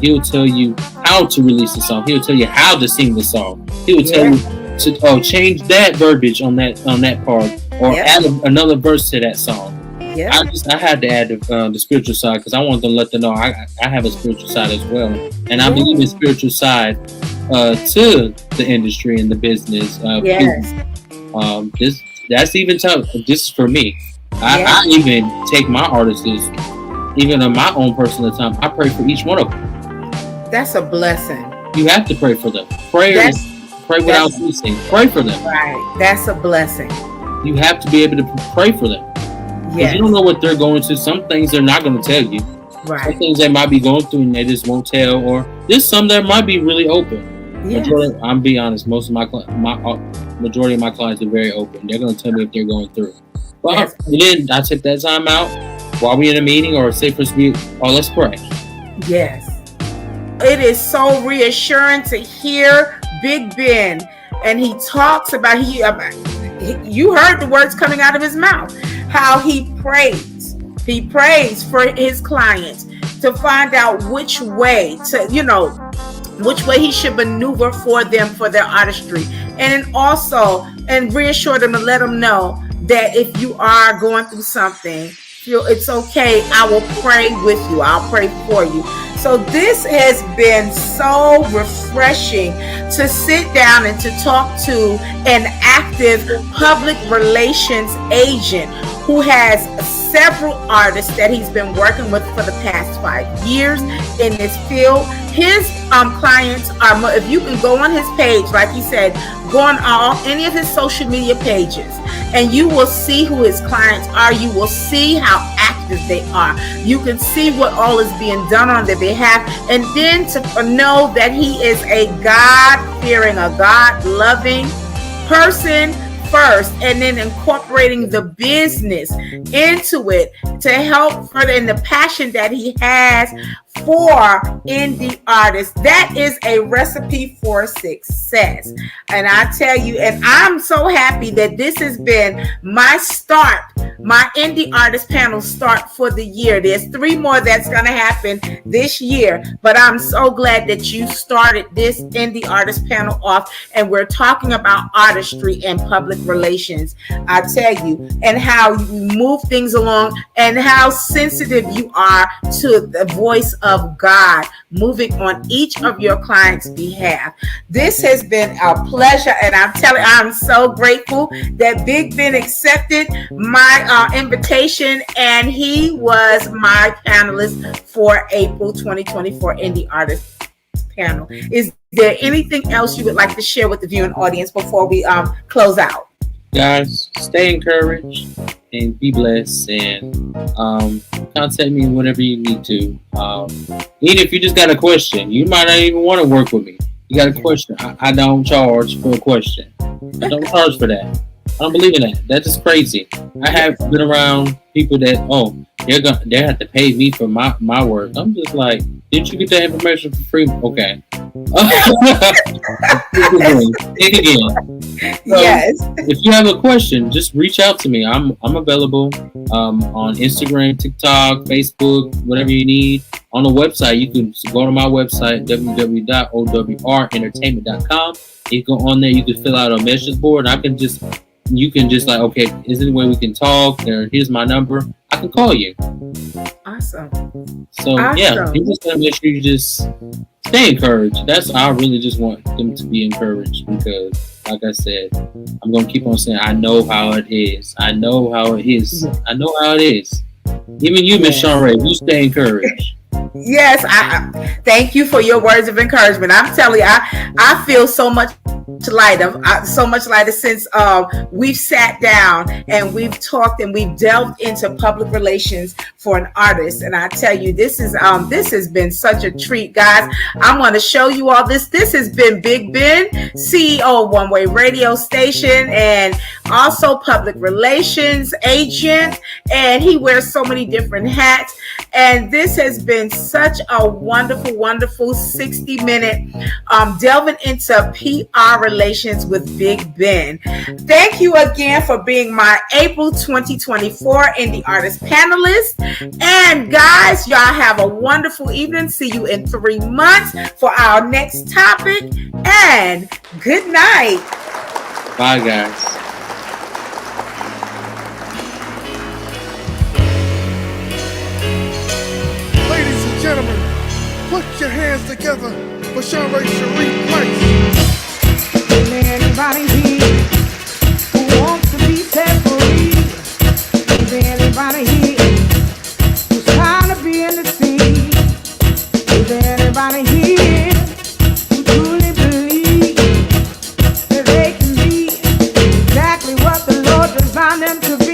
He'll tell you how to release the song. He'll tell you how to sing the song. He'll tell you to change that verbiage on that part, or add another verse to that song. I had to add the spiritual side because I wanted to let them know I have a spiritual side as well, and I believe in spiritual side to the industry and the business. That's even tough. This is for me. I even take my artists, even on my own personal time. I pray for each one of them. That's a blessing. You have to pray for them. Pray without ceasing. Pray for them. Right. That's a blessing. You have to be able to pray for them. Because you don't know what they're going to. Some things they're not going to tell you. Right. Some things they might be going through and they just won't tell. Or there's some that might be really open. Yes. I'm be honest. Most of majority of my clients are very open. They're going to tell me if they're going through. But then I take that time out while we're in a meeting, or say for me, let's pray. Yes. It is so reassuring to hear Big Ben, and he talks about you heard the words coming out of his mouth, how he prays for his clients to find out which way he should maneuver for them for their artistry, and reassure them and let them know that if you are going through something, it's okay. I will pray with you. I'll pray for you. So this has been so refreshing to sit down and to talk to an active public relations agent who has several artists that he's been working with for the past 5 years in this field. His clients are, if you can go on his page, like he said, go on any of his social media pages, and you will see who his clients are. You will see how active that they are. You can see what all is being done on their behalf, and then to know that he is a God-fearing, a God-loving person first, and then incorporating the business into it to help further in the passion that he has for indie artists. That is a recipe for success. And I tell you, and I'm so happy that this has been my start, my indie artist panel start for the year. There's 3 more that's going to happen this year, but I'm so glad that you started this indie artist panel off, and we're talking about artistry and public relations. I tell you, and how you move things along, and how sensitive you are to the voice of God moving on each of your clients' behalf. This has been a pleasure, and I'm so grateful that Big Ben accepted my invitation, and he was my panelist for April 2024 Indie Artist Panel. Is there anything else you would like to share with the viewing audience before we close out? Guys, stay encouraged and be blessed, and contact me whenever you need to. Even if you just got a question, you might not even want to work with me. You got a question, I don't charge for a question. I don't charge for that. I don't believe in that. That's just crazy. I have been around people that they have to pay me for my work. I'm just like, didn't you get that information for free? Okay. Think again. So, yes. If you have a question, just reach out to me. I'm available on Instagram, TikTok, Facebook, whatever you need. On the website, you can go to my website, www.owrentertainment.com. You go on there, you can fill out a message board. You can just like, okay, is there any way we can talk? Or here's my number. I can call you. Awesome. So yeah, you just gotta make sure you just stay encouraged. I really just want them to be encouraged, because like I said, I'm gonna keep on saying I know how it is. I know how it is. I know how it is. Even you, Miss Shanrae, you stay encouraged. Yes, I thank you for your words of encouragement. I'm telling you, I feel so much lighter since we've sat down and we've talked and we've delved into public relations for an artist. And I tell you, this has been such a treat, guys. I'm going to show you all this. This has been Big Ben, CEO of One Way Radio Station, and also public relations agent. And he wears so many different hats. And this has been such a wonderful, wonderful 60-minute delving into PR relations with Big Ben. Thank you again for being my April 2024 Indie Artist panelist. And guys, y'all have a wonderful evening. See you in 3 months for our next topic. And good night. Bye, guys. Ladies and gentlemen, put your hands together for Shanrae Price. Is there anybody here who wants to be set free? Is there anybody here who's tired of being deceived? Is there anybody here who truly believes that they can be exactly what the Lord designed them to be?